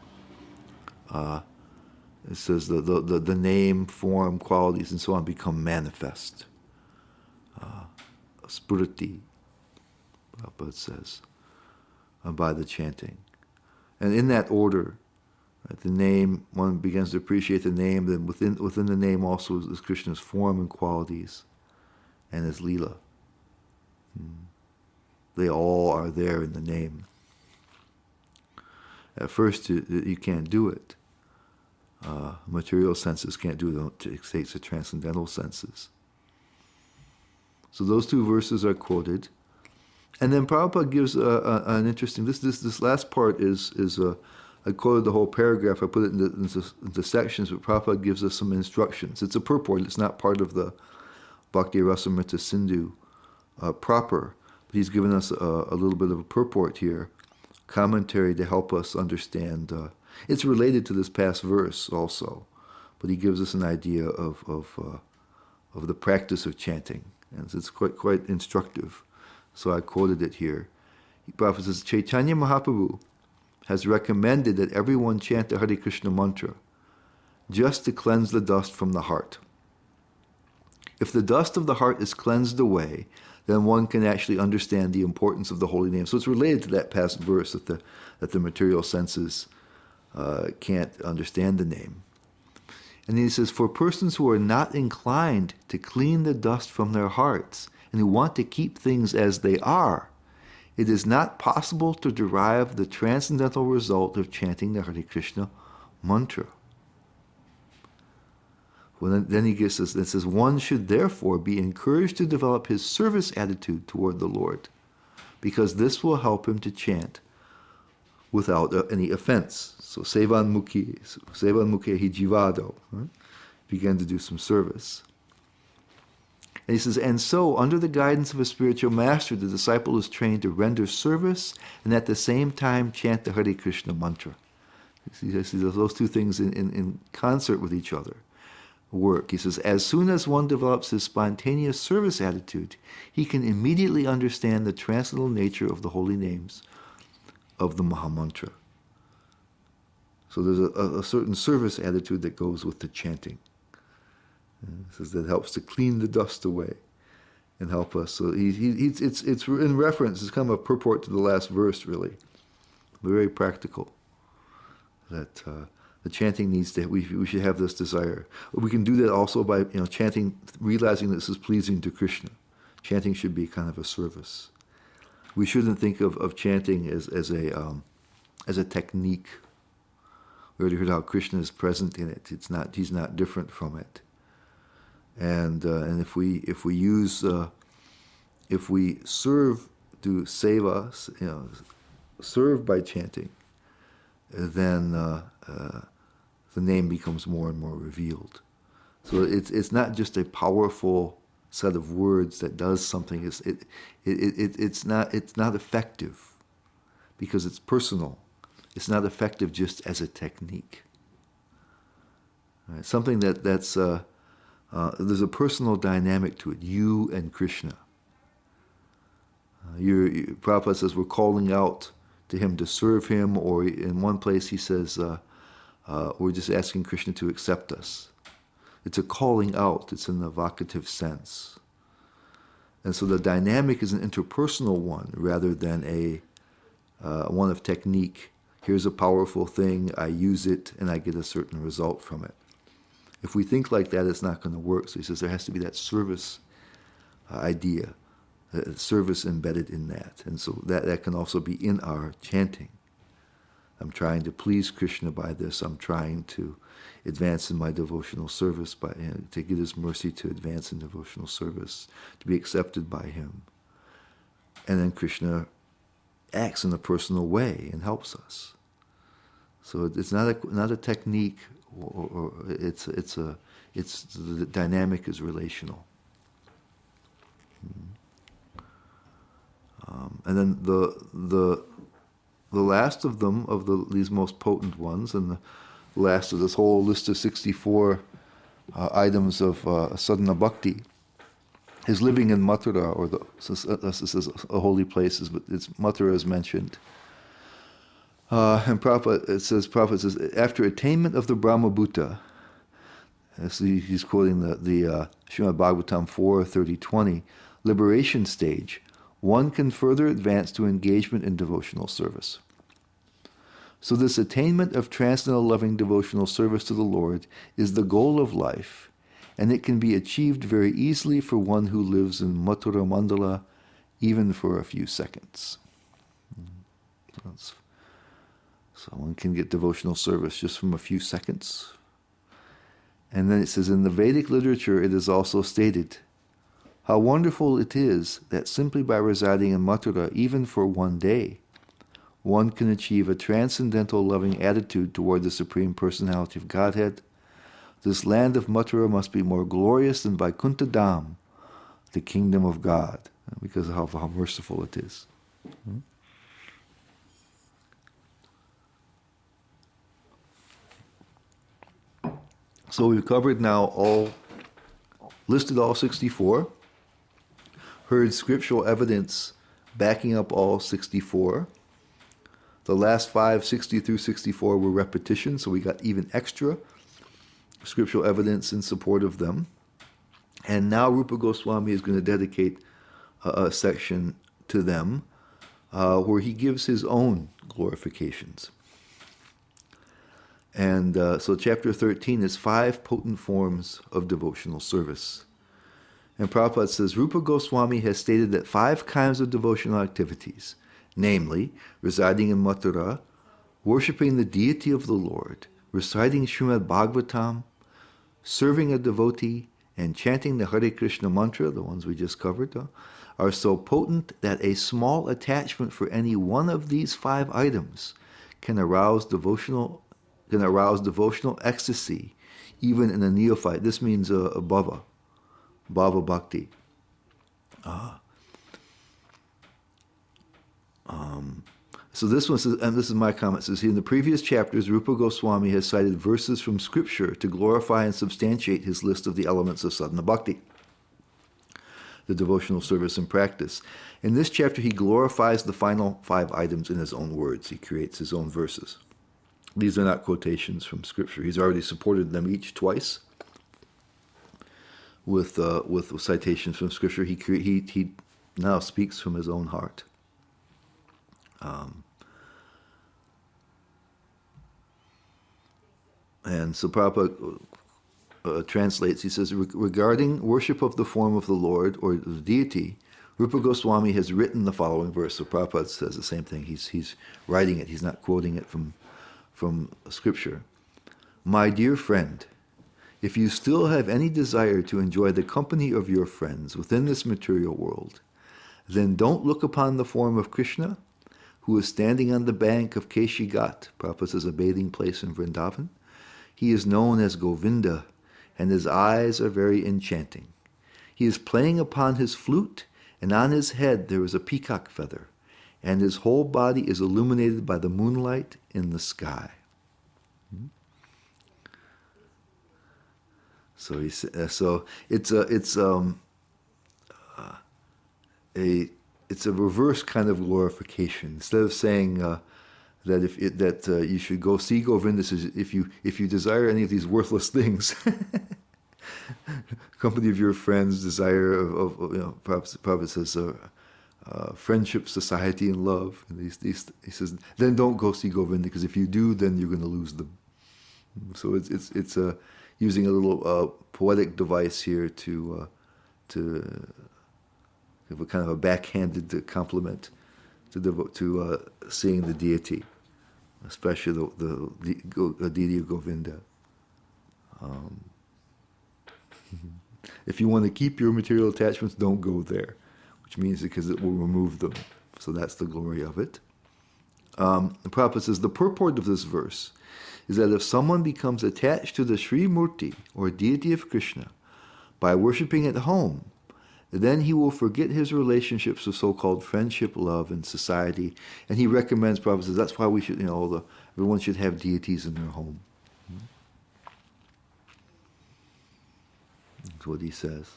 It says the name, form, qualities, and so on become manifest. Spurati, Prabhupada says, by the chanting. And in that order, the name, one begins to appreciate the name, then within the name also is Krishna's form and qualities and his lila. They all are there in the name. At first, you can't do it. Material senses can't do it. It takes the transcendental senses. So those two verses are quoted. And then Prabhupada gives an interesting, this last part is I quoted the whole paragraph, I put it into sections, but Prabhupada gives us some instructions. It's a purport, it's not part of the Bhakti Rasamrita Sindhu proper, but he's given us a little bit of a purport here, commentary to help us understand. It's related to this past verse also, but he gives us an idea of the practice of chanting, and it's quite instructive. So I quoted it here. Prabhupada says, Chaitanya Mahaprabhu has recommended that everyone chant the Hare Krishna mantra just to cleanse the dust from the heart. If the dust of the heart is cleansed away, then one can actually understand the importance of the holy name. So it's related to that past verse that the material senses can't understand the name. And he says, for persons who are not inclined to clean the dust from their hearts and who want to keep things as they are, it is not possible to derive the transcendental result of chanting the Hare Krishna mantra. Well, then he gives us, it says, one should therefore be encouraged to develop his service attitude toward the Lord, because this will help him to chant without any offense. So sevan mukhe hi jivado, right? Began to do some service. And he says, and so, under the guidance of a spiritual master, the disciple is trained to render service and at the same time chant the Hare Krishna mantra. He says those two things in concert with each other work. He says, as soon as one develops his spontaneous service attitude, he can immediately understand the transcendental nature of the holy names of the Mahamantra. So there's a certain service attitude that goes with the chanting. And he says that helps to clean the dust away and help us. So it's in reference, it's kind of a purport to the last verse, really. Very practical. That the chanting needs to, we should have this desire. We can do that also by chanting, realizing this is pleasing to Krishna. Chanting should be kind of a service. We shouldn't think of chanting as a technique. We already heard how Krishna is present in it. He's not different from it. And if we use if we serve do seva, serve by chanting, then the name becomes more and more revealed. So it's not just a powerful set of words that does something. It's not effective because it's personal. It's not effective just as a technique. Right? Something that's there's a personal dynamic to it. You and Krishna. Prabhupada says we're calling out to him to serve him, or in one place he says we're just asking Krishna to accept us. It's a calling out. It's an evocative sense. And so the dynamic is an interpersonal one rather than a one of technique. Here's a powerful thing, I use it, and I get a certain result from it. If we think like that, it's not going to work. So he says there has to be that service idea, service embedded in that. And so that can also be in our chanting. I'm trying to please Krishna by this. I'm trying to advance in my devotional service, to get his mercy to advance in devotional service, to be accepted by him. And then Krishna acts in a personal way and helps us. So it's not a technique, or it's the dynamic is relational. And then the last of them, these most potent ones, and the last of this whole list of 64 items of sadhana bhakti, is living in Mathura, or this is a holy places, but Mathura is mentioned. And Prabhupada says, after attainment of the Brahmabhuta, so he's quoting the Srimad Bhagavatam 4:30-20, liberation stage, one can further advance to engagement in devotional service. So this attainment of transcendental loving devotional service to the Lord is the goal of life, and it can be achieved very easily for one who lives in Mathura Mandala, even for a few seconds. So one can get devotional service just from a few seconds. And then it says, in the Vedic literature it is also stated, how wonderful it is that simply by residing in Mathura, even for one day, one can achieve a transcendental loving attitude toward the Supreme Personality of Godhead. This land of Mathura must be more glorious than Vaikuntha Dham, the kingdom of God, because of how merciful it is. So we've covered now listed all 64, heard scriptural evidence backing up all 64, The last 5, 60 through 64, were repetitions, so we got even extra scriptural evidence in support of them. And now Rupa Goswami is going to dedicate a section to them where he gives his own glorifications. And so chapter 13 is 5 potent forms of devotional service. And Prabhupada says, Rupa Goswami has stated that 5 kinds of devotional activities, namely, residing in Mathura, worshipping the deity of the Lord, reciting Srimad Bhagavatam, serving a devotee, and chanting the Hare Krishna mantra, the ones we just covered, are so potent that a small attachment for any one of these 5 items can arouse devotional ecstasy, even in a neophyte. This means a bhava bhakti. So this one says, and this is my comment, says, in the previous chapters, Rupa Goswami has cited verses from scripture to glorify and substantiate his list of the elements of sadhana bhakti, the devotional service and practice. In this chapter, he glorifies the final 5 items in his own words. He creates his own verses. These are not quotations from scripture. He's already supported them each twice with citations from scripture. He now speaks from his own heart. And so Prabhupada translates, he says, regarding worship of the form of the Lord or the deity, Rupa Goswami has written the following verse. So Prabhupada says the same thing. He's writing it. He's not quoting it from scripture. My dear friend, if you still have any desire to enjoy the company of your friends within this material world, then don't look upon the form of Krishna, who is standing on the bank of Keshi Ghat. Prabhupada says a bathing place in Vrindavan. He is known as Govinda, and his eyes are very enchanting. He is playing upon his flute, and on his head there is a peacock feather, and his whole body is illuminated by the moonlight in the sky. So it's a reverse kind of glorification. Instead of saying that you should go see Govinda, if you desire any of these worthless things, company of your friends, desire of Prabhupada says friendship, society, and love. And he says, then don't go see Govinda, because if you do, then you're going to lose them. So it's using a little poetic device here to give a kind of a backhanded compliment to seeing the deity, especially the deity of Govinda. If you want to keep your material attachments, don't go there, which means because it will remove them. So that's the glory of it. The Prabhupada says the purport of this verse is that if someone becomes attached to the Sri Murti, or deity of Krishna, by worshipping at home, then he will forget his relationships of so-called friendship, love, and society. And he recommends, Prabhupada says, that's why we should, everyone should have deities in their home. That's what he says.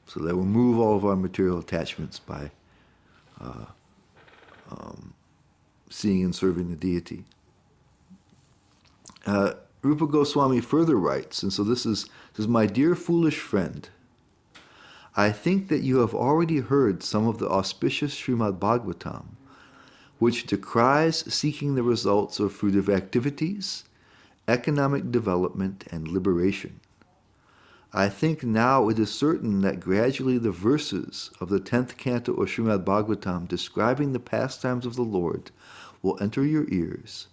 So that will remove all of our material attachments by seeing and serving the deity. Rupa Goswami further writes, and so this is my dear foolish friend, I think that you have already heard some of the auspicious Srimad Bhagavatam, which decries seeking the results of fruitive activities, economic development, and liberation. I think now it is certain that gradually the verses of the 10th canto of Srimad Bhagavatam describing the pastimes of the Lord will enter your ears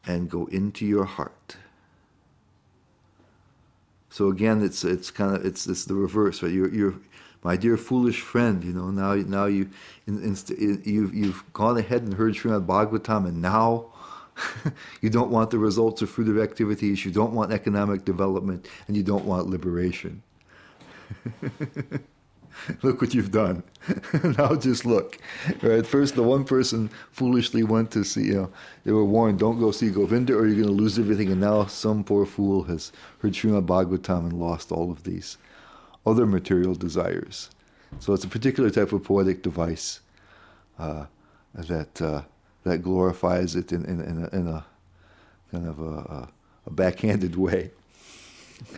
and go into your heart. So again, it's the reverse, right? You're my dear foolish friend. Now you've gone ahead and heard Srimad Bhagavatam, and now you don't want the results of fruitive activities. You don't want economic development, and you don't want liberation. Look what you've done. Now just look. Right? First, the one person foolishly went to see, they were warned, don't go see Govinda or you're going to lose everything. And now some poor fool has heard Srimad Bhagavatam and lost all of these other material desires. So it's a particular type of poetic device that glorifies it in a kind of a backhanded way.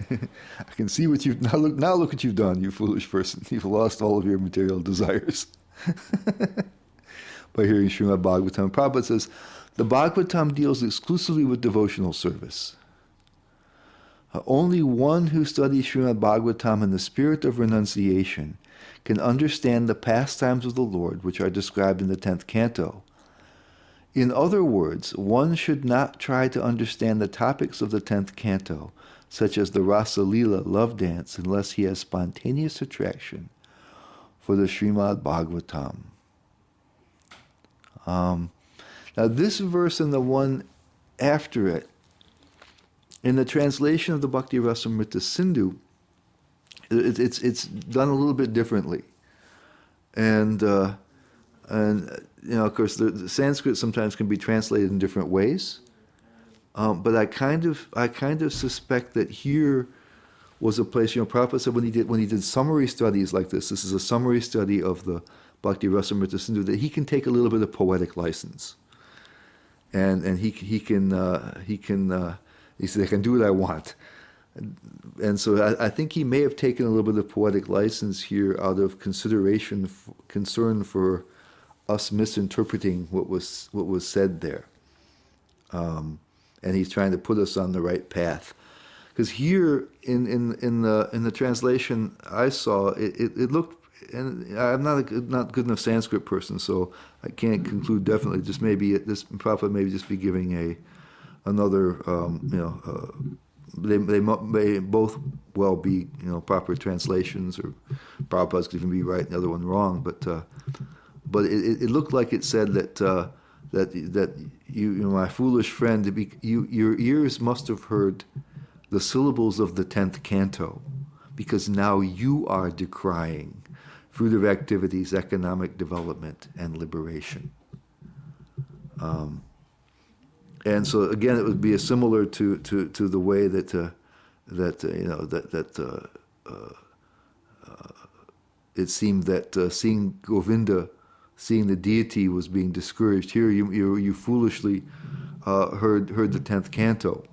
I can see what you've now look what you've done, you foolish person. You've lost all of your material desires by hearing Srimad Bhagavatam. Prabhupada says, the Bhagavatam deals exclusively with devotional service. Only one who studies Srimad Bhagavatam in the spirit of renunciation can understand the pastimes of the Lord, which are described in the 10th canto. In other words, one should not try to understand the topics of the 10th canto, such as the Rasa Lila love dance, unless he has spontaneous attraction for the Srimad Bhagavatam. Now this verse and the one after it, in the translation of the Bhakti Rasamrita Sindhu, it's done a little bit differently, and of course the Sanskrit sometimes can be translated in different ways, but I kind of suspect that here was a place, Prabhupada said when he did summary studies like this is a summary study of the Bhakti Rasamrita Sindhu, that he can take a little bit of poetic license, and he said, I can do what I want. And so I think he may have taken a little bit of poetic license here out of concern for us misinterpreting what was said there. And he's trying to put us on the right path. Because here in the translation I saw, it looked, and I'm not good enough Sanskrit person, so I can't conclude definitely. Just maybe this Prabhupada may just be giving another they may both well be proper translations, or Prabhupada's could even be right and the other one wrong, but it looked like it said that you my foolish friend, your ears must have heard the syllables of the 10th canto, because now you are decrying fruitive activities, economic development, and liberation. And so again, it would be similar to the way that it seemed that seeing Govinda, seeing the deity, was being discouraged. Here, you foolishly heard the 10th canto,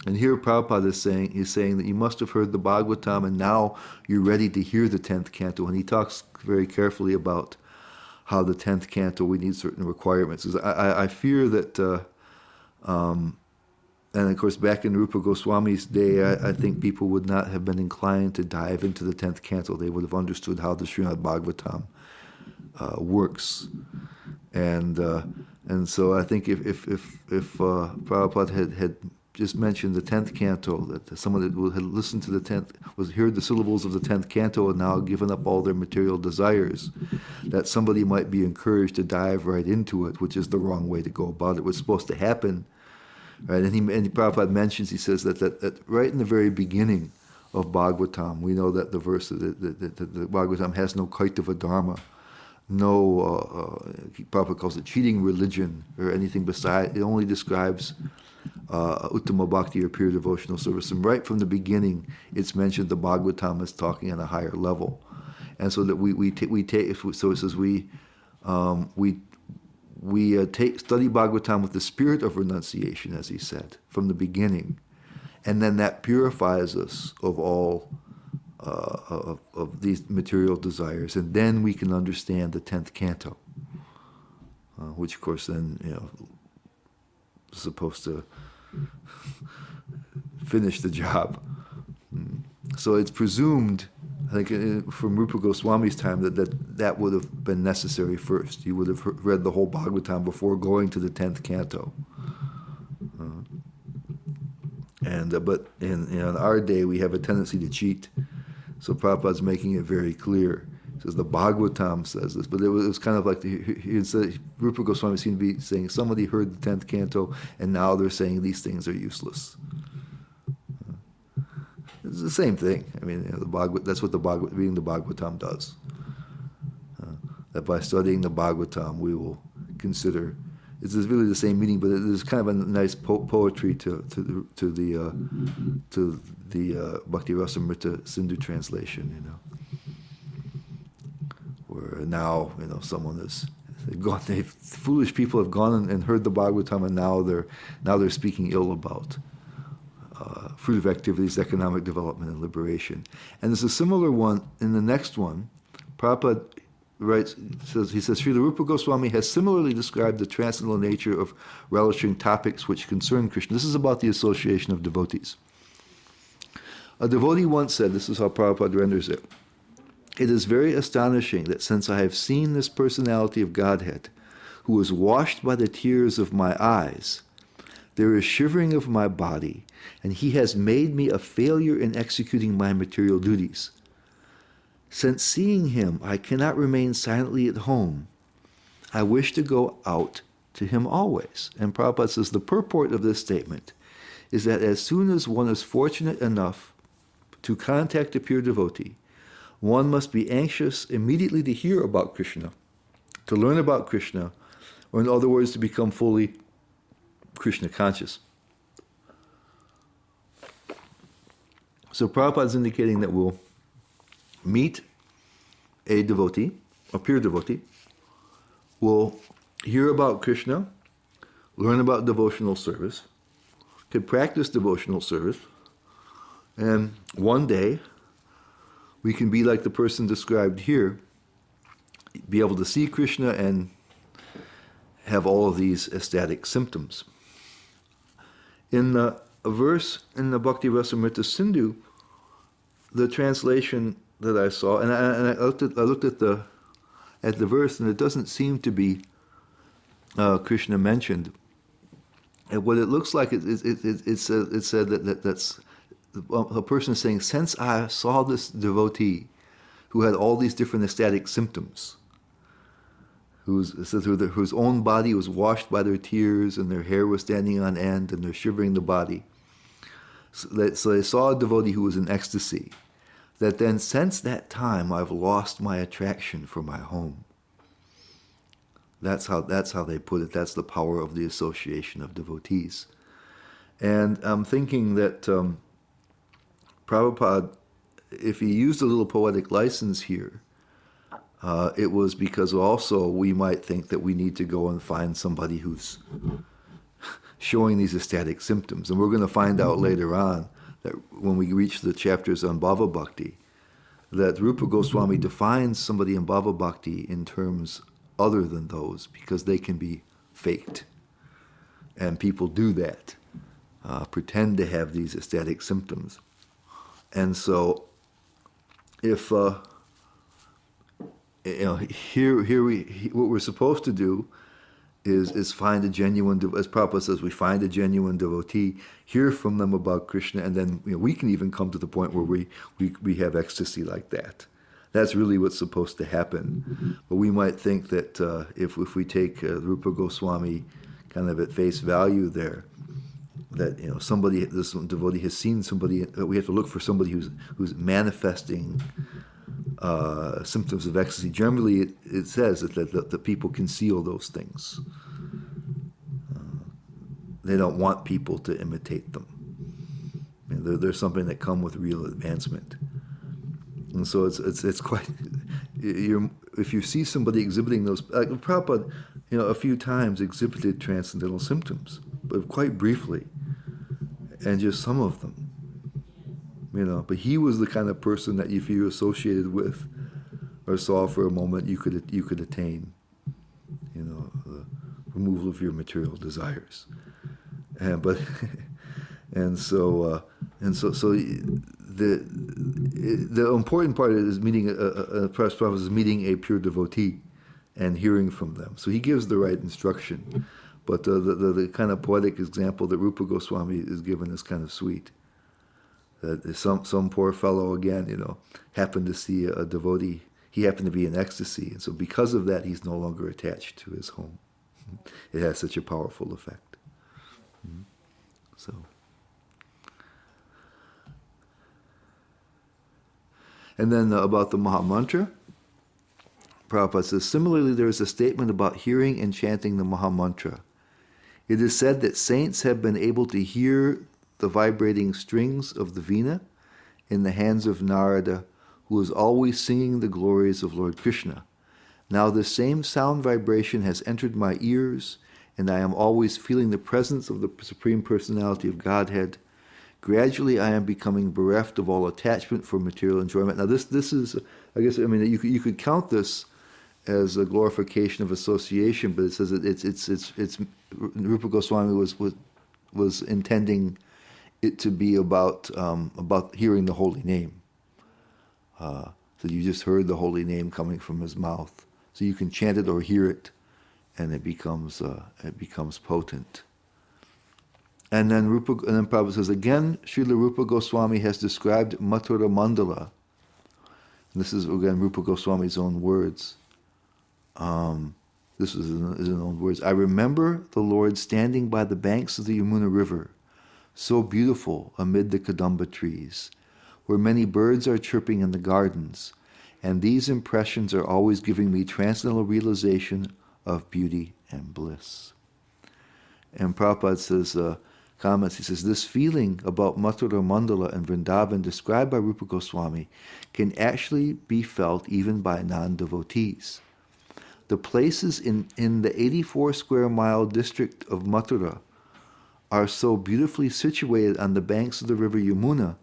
and here Prabhupada is saying that you must have heard the Bhagavatam, and now you're ready to hear the 10th canto. And he talks very carefully about how the 10th canto, we need certain requirements. I fear that. And of course, back in Rupa Goswami's day, I think people would not have been inclined to dive into the 10th canto. They would have understood how the Srimad Bhagavatam works, and so I think if Prabhupada had just mentioned the 10th canto, that someone that had listened to the 10th, heard the syllables of the 10th canto and now given up all their material desires, that somebody might be encouraged to dive right into it, which is the wrong way to go about it. What's supposed to happen, right? And Prabhupada mentions, he says that right in the very beginning of Bhagavatam, we know that the verse that the Bhagavatam has no kaitava dharma, no, Prabhupada calls it cheating religion or anything beside. It only describes Uttama Bhakti, or pure devotional service. And right from the beginning, it's mentioned the Bhagavatam is talking on a higher level, and so that we take. So it says we study Bhagavatam with the spirit of renunciation, as he said from the beginning, and then that purifies us of all of these material desires, and then we can understand the 10th canto, which of course then is supposed to finish the job. So it's presumed, I think, from Rupa Goswami's time that would have been necessary first. You would have read the whole Bhagavatam before going to the 10th canto. But in our day, we have a tendency to cheat. So Prabhupada's making it very clear. He says the Bhagavatam says this, but it was kind of like Rupa Goswami seemed to be saying somebody heard the 10th canto and now they're saying these things are useless. It's the same thing. I mean, that's what reading the Bhagavatam does. That by studying the Bhagavatam, we will consider. It's really the same meaning, but there's kind of a nice poetry to the Bhakti Rasamrita Sindhu translation, where now someone is Foolish people have gone and heard the Bhagavatam, and now they're speaking ill about fruitive activities, economic development, and liberation. And there's a similar one in the next one. Prabhupada writes, he says, Srila Rupa Goswami has similarly described the transcendental nature of relishing topics which concern Krishna. This is about the association of devotees. A devotee once said, this is how Prabhupada renders it, "It is very astonishing that since I have seen this personality of Godhead, who is washed by the tears of my eyes, there is shivering of my body, and he has made me a failure in executing my material duties. Since seeing him, I cannot remain silently at home. I wish to go out to him always." And Prabhupada says the purport of this statement is that as soon as one is fortunate enough to contact a pure devotee, one must be anxious immediately to hear about Krishna, to learn about Krishna, or in other words, to become fully Krishna conscious. So Prabhupada is indicating that we'll meet a devotee, a pure devotee, we'll hear about Krishna, learn about devotional service, could practice devotional service, and one day we can be like the person described here, be able to see Krishna and have all of these ecstatic symptoms. In a verse in the Bhakti Rasamrita Sindhu, the translation that I saw, and I looked at the verse, and it doesn't seem to be Krishna mentioned. And what it looks like, it said that's a person saying, since I saw this devotee who had all these different ecstatic symptoms, whose own body was washed by their tears, and their hair was standing on end, and they're shivering the body. So they saw a devotee who was in ecstasy, that then since that time I've lost my attraction for my home. That's how they put it. That's the power of the association of devotees. And I'm thinking that Prabhupada, if he used a little poetic license here, it was because also we might think that we need to go and find somebody who's showing these ecstatic symptoms. And we're going to find out later on that when we reach the chapters on Bhava Bhakti, that Rupa Goswami defines somebody in Bhava Bhakti in terms other than those, because they can be faked. And people do that, pretend to have these ecstatic symptoms. And so if what we're supposed to do is find a genuine, as Prabhupada says, we find a genuine devotee, hear from them about Krishna, and then we can even come to the point where we have ecstasy like that. That's really what's supposed to happen. But we might think that if we take Rupa Goswami kind of at face value there, that this devotee has seen somebody, we have to look for somebody who's manifesting symptoms of ecstasy. Generally, it says that the people conceal those things. They don't want people to imitate them. They're something that come with real advancement. And so it's quite. If you see somebody exhibiting those, like Prabhupada, a few times exhibited transcendental symptoms, but quite briefly, and just some of them. But he was the kind of person that if you associated with or saw for a moment, you could attain, the removal of your material desires. The important part is meeting a pure devotee and hearing from them. So he gives the right instruction, but the kind of poetic example that Rupa Goswami is given is kind of sweet. That some poor fellow again, happened to see a devotee. He happened to be in ecstasy, and so because of that, he's no longer attached to his home. It has such a powerful effect. So. And then about the Maha Mantra, Prabhupada says, similarly, there is a statement about hearing and chanting the Maha Mantra. It is said that saints have been able to hear the vibrating strings of the Veena in the hands of Narada, who is always singing the glories of Lord Krishna. Now the same sound vibration has entered my ears, and I am always feeling the presence of the Supreme Personality of Godhead. Gradually I am becoming bereft of all attachment for material enjoyment. Now this is, I guess, I mean, you could count this as a glorification of association, but it says it's Rupa Goswami was intending it to be about hearing the holy name. So you just heard the holy name coming from his mouth. So you can chant it or hear it, and it becomes potent. And then Prabhupada says again, Srila Rupa Goswami has described Mathura Mandala. And this is again Rupa Goswami's own words. This is his own words. I remember the Lord standing by the banks of the Yamuna River, so beautiful amid the Kadamba trees, where many birds are chirping in the gardens, and these impressions are always giving me transcendental realization of beauty and bliss. And Prabhupada says, comments, he says, this feeling about Mathura Mandala and Vrindavan described by Rupa Goswami can actually be felt even by non-devotees. The places in the 84 square mile district of Mathura are so beautifully situated on the banks of the river Yamuna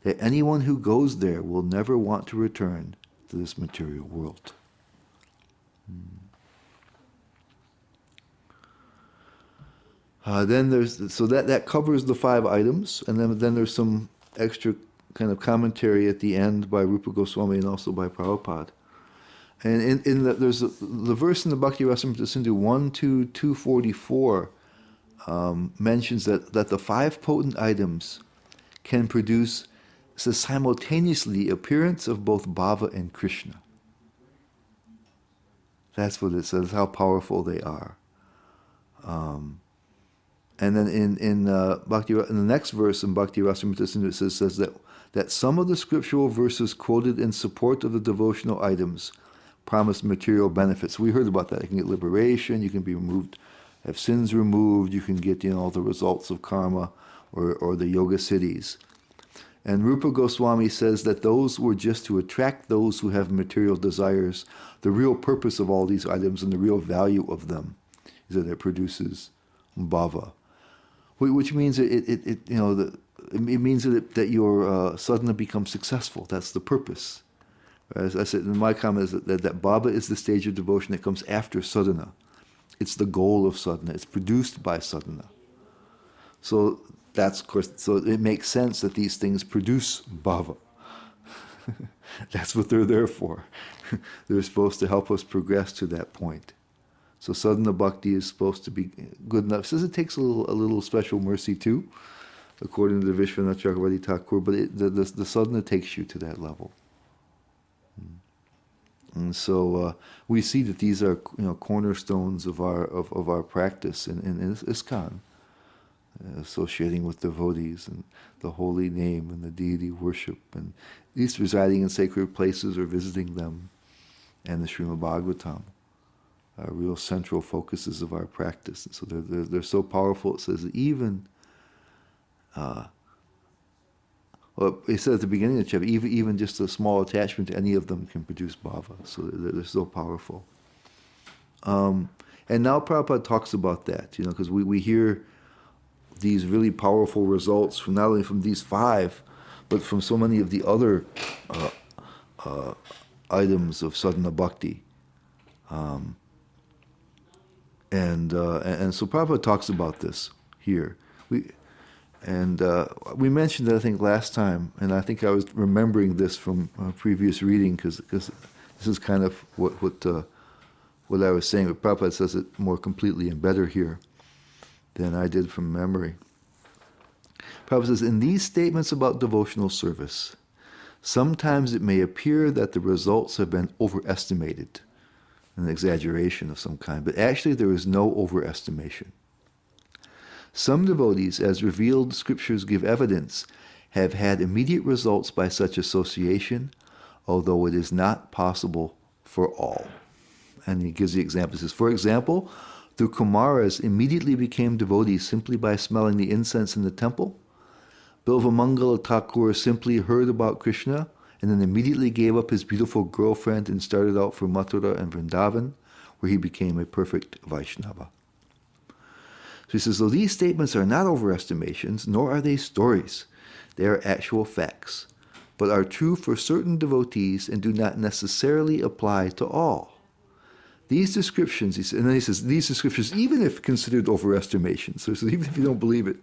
that anyone who goes there will never want to return to this material world. Then there's, so that covers the 5 items, and then there's some extra kind of commentary at the end by Rupa Goswami and also by Prabhupada. And there's the verse in the Bhakti Rasamrita Sindhu 1-244 mentions that the 5 potent items can produce simultaneously appearance of both Bhava and Krishna. That's what it says, how powerful they are. And then in the next verse in Bhakti Rasamrita Sindhu it says that some of the scriptural verses quoted in support of the devotional items promise material benefits. We heard about that. You can get liberation, you can be removed, have sins removed, you can get all the results of karma or the yoga siddhis. And Rupa Goswami says that those were just to attract those who have material desires. The real purpose of all these items and the real value of them is that it produces bhava, which means it means that your sadhana becomes successful. That's the purpose. As I said in my comment, is that bhava is the stage of devotion that comes after sadhana. It's the goal of sadhana. It's produced by sadhana. So that's, of course, so it makes sense that these things produce bhava. That's what they're there for. They're supposed to help us progress to that point. So sadhana bhakti is supposed to be good enough. It says it takes a little special mercy too, according to the Vishwanath Chakravarti Thakur, but the sadhana takes you to that level. And so we see that these are cornerstones of our practice in ISKCON, associating with devotees and the holy name and the deity worship, and at least residing in sacred places or visiting them, and the Srimad Bhagavatam are real central focuses of our practice. And so they're so powerful. It says that even well, it said at the beginning of the chapter, even just a small attachment to any of them can produce bhava. So they're so powerful. And now Prabhupada talks about that, because we hear these really powerful results from not only from these 5, but from so many of the other items of sadhana bhakti. And so Prabhupada talks about this here. We mentioned it, I think, last time, and I think I was remembering this from a previous reading because this is kind of what I was saying, but Prabhupada says it more completely and better here than I did from memory. Prabhupada says, in these statements about devotional service, sometimes it may appear that the results have been overestimated, an exaggeration of some kind, but actually there is no overestimation. Some devotees, as revealed scriptures give evidence, have had immediate results by such association, although it is not possible for all. And he gives the examples. He says, for example, the Kumaras immediately became devotees simply by smelling the incense in the temple. Bilvamangala Thakur simply heard about Krishna and then immediately gave up his beautiful girlfriend and started out for Mathura and Vrindavan, where he became a perfect Vaishnava. So he says, though these statements are not overestimations, nor are they stories. They are actual facts, but are true for certain devotees and do not necessarily apply to all. These descriptions, and then he says, these descriptions, even if considered overestimation, so he says, even if you don't believe it,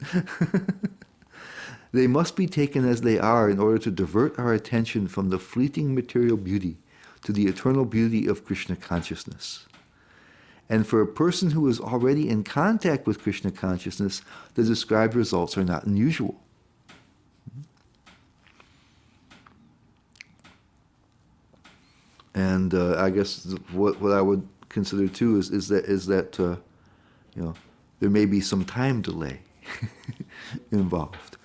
they must be taken as they are in order to divert our attention from the fleeting material beauty to the eternal beauty of Krishna consciousness. And for a person who is already in contact with Krishna consciousness, the described results are not unusual. And I guess what I would consider too is that there may be some time delay involved.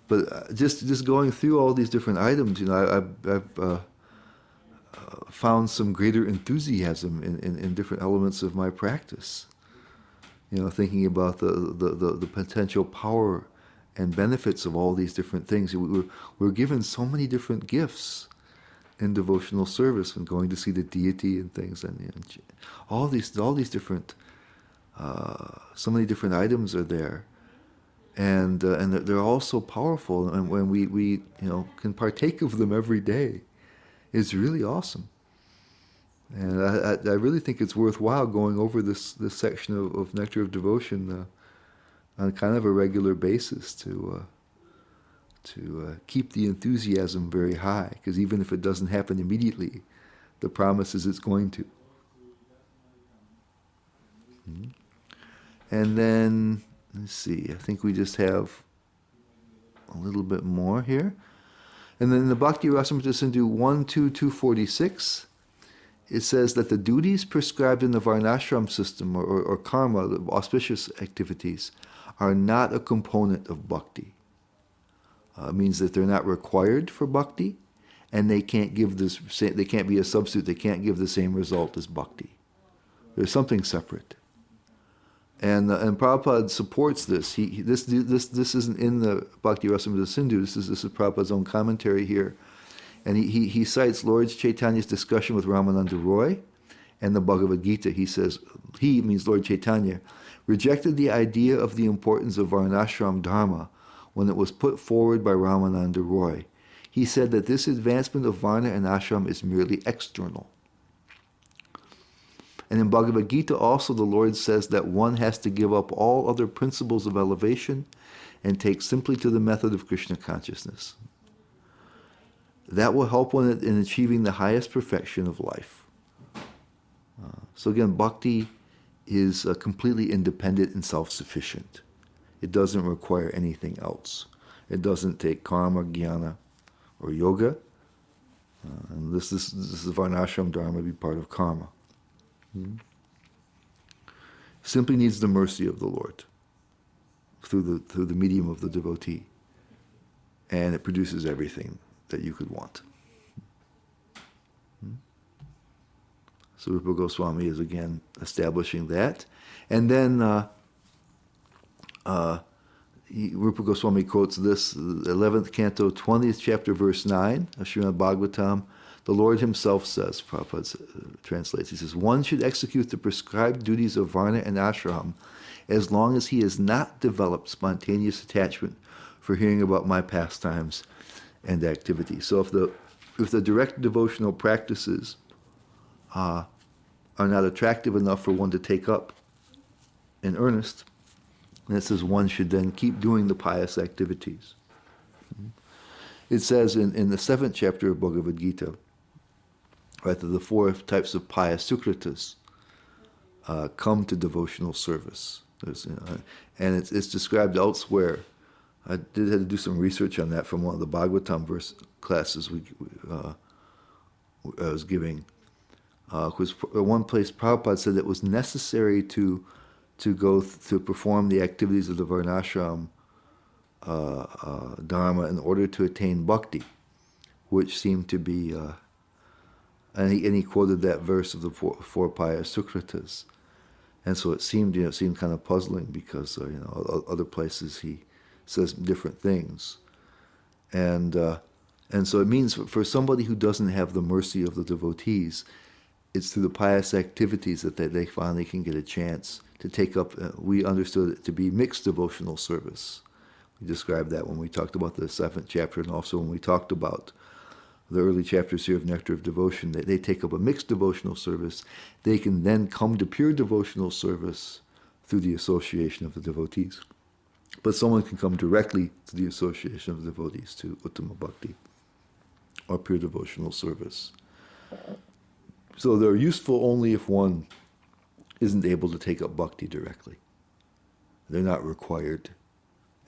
But just going through all these different items, I've found some greater enthusiasm in different elements of my practice. Thinking about the potential power and benefits of all these different things. We're given so many different gifts in devotional service and going to see the deity and things, and all these different, so many different items are there, and they're all so powerful. And when we can partake of them every day, it's really awesome. And I really think it's worthwhile going over this section of Nectar of Devotion on kind of a regular basis to keep the enthusiasm very high, because even if it doesn't happen immediately, the promise is it's going to. And then, let's see, I think we just have a little bit more here. And then in the Bhakti Rasamrita Sindhu 1.2.246, it says that the duties prescribed in the Varnashram system, or karma, the auspicious activities, are not a component of bhakti. It means that they're not required for bhakti, and they can't give this. They can't be a substitute. They can't give the same result as bhakti. There's something separate. And Prabhupada supports this. This isn't in the Bhakti Rasamrita Sindhu. This is Prabhupada's own commentary here, and he cites Lord Chaitanya's discussion with Ramananda Roy, and the Bhagavad Gita. He says he means Lord Chaitanya rejected the idea of the importance of Varnashram Dharma when it was put forward by Ramananda Roy. He said that this advancement of Varna and Ashram is merely external. And in Bhagavad Gita also the Lord says that one has to give up all other principles of elevation and take simply to the method of Krishna consciousness. That will help one in achieving the highest perfection of life. So again, bhakti is completely independent and self-sufficient. It doesn't require anything else. It doesn't take karma, jnana, or yoga. And this is Varnashram Dharma, be part of karma. Simply needs the mercy of the Lord through the medium of the devotee, and it produces everything that you could want. So Rupa Goswami is again establishing that, and then Rupa Goswami quotes this, the 11th canto, 20th chapter, verse 9 of Srimad Bhagavatam. The Lord himself says, Prabhupada translates, he says, one should execute the prescribed duties of Varna and Ashram as long as he has not developed spontaneous attachment for hearing about my pastimes and activities. So if the direct devotional practices are not attractive enough for one to take up in earnest, and it says one should then keep doing the pious activities. It says in the 7th chapter of Bhagavad Gita, right, that the 4 types of pious sukritas come to devotional service. And it's described elsewhere. I had to do some research on that from one of the Bhagavatam verse classes I was giving. Because one place Prabhupada said it was necessary to go to perform the activities of the Varnashram Dharma in order to attain bhakti, which seemed to be, and he quoted that verse of the four pious sukritas, and so it seemed kind of puzzling because other places he says different things, and And so it means for somebody who doesn't have the mercy of the devotees, it's through the pious activities that they finally can get a chance to take up, we understood it to be mixed devotional service. We described that when we talked about the 7th chapter, and also when we talked about the early chapters here of Nectar of Devotion. They take up a mixed devotional service. They can then come to pure devotional service through the association of the devotees. But someone can come directly to the association of the devotees, to Uttama Bhakti, or pure devotional service. So they're useful only if one isn't able to take up bhakti directly. They're not required,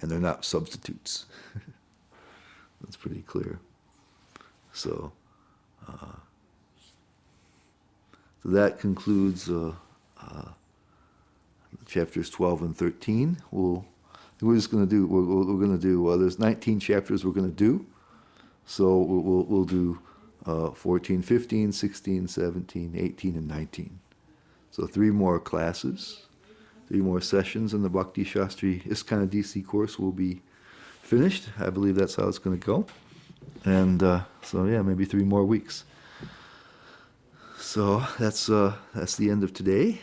and they're not substitutes. That's pretty clear. So that concludes chapters 12 and 13. We're just going to do. We're going to do. There's 19 chapters we're going to do. So we'll do 14, 15, 16, 17, 18, and 19. So 3 more classes, 3 more sessions, and the Bhakti Shastri Iskana DC course will be finished. I believe that's how it's going to go. And maybe 3 more weeks. So that's the end of today.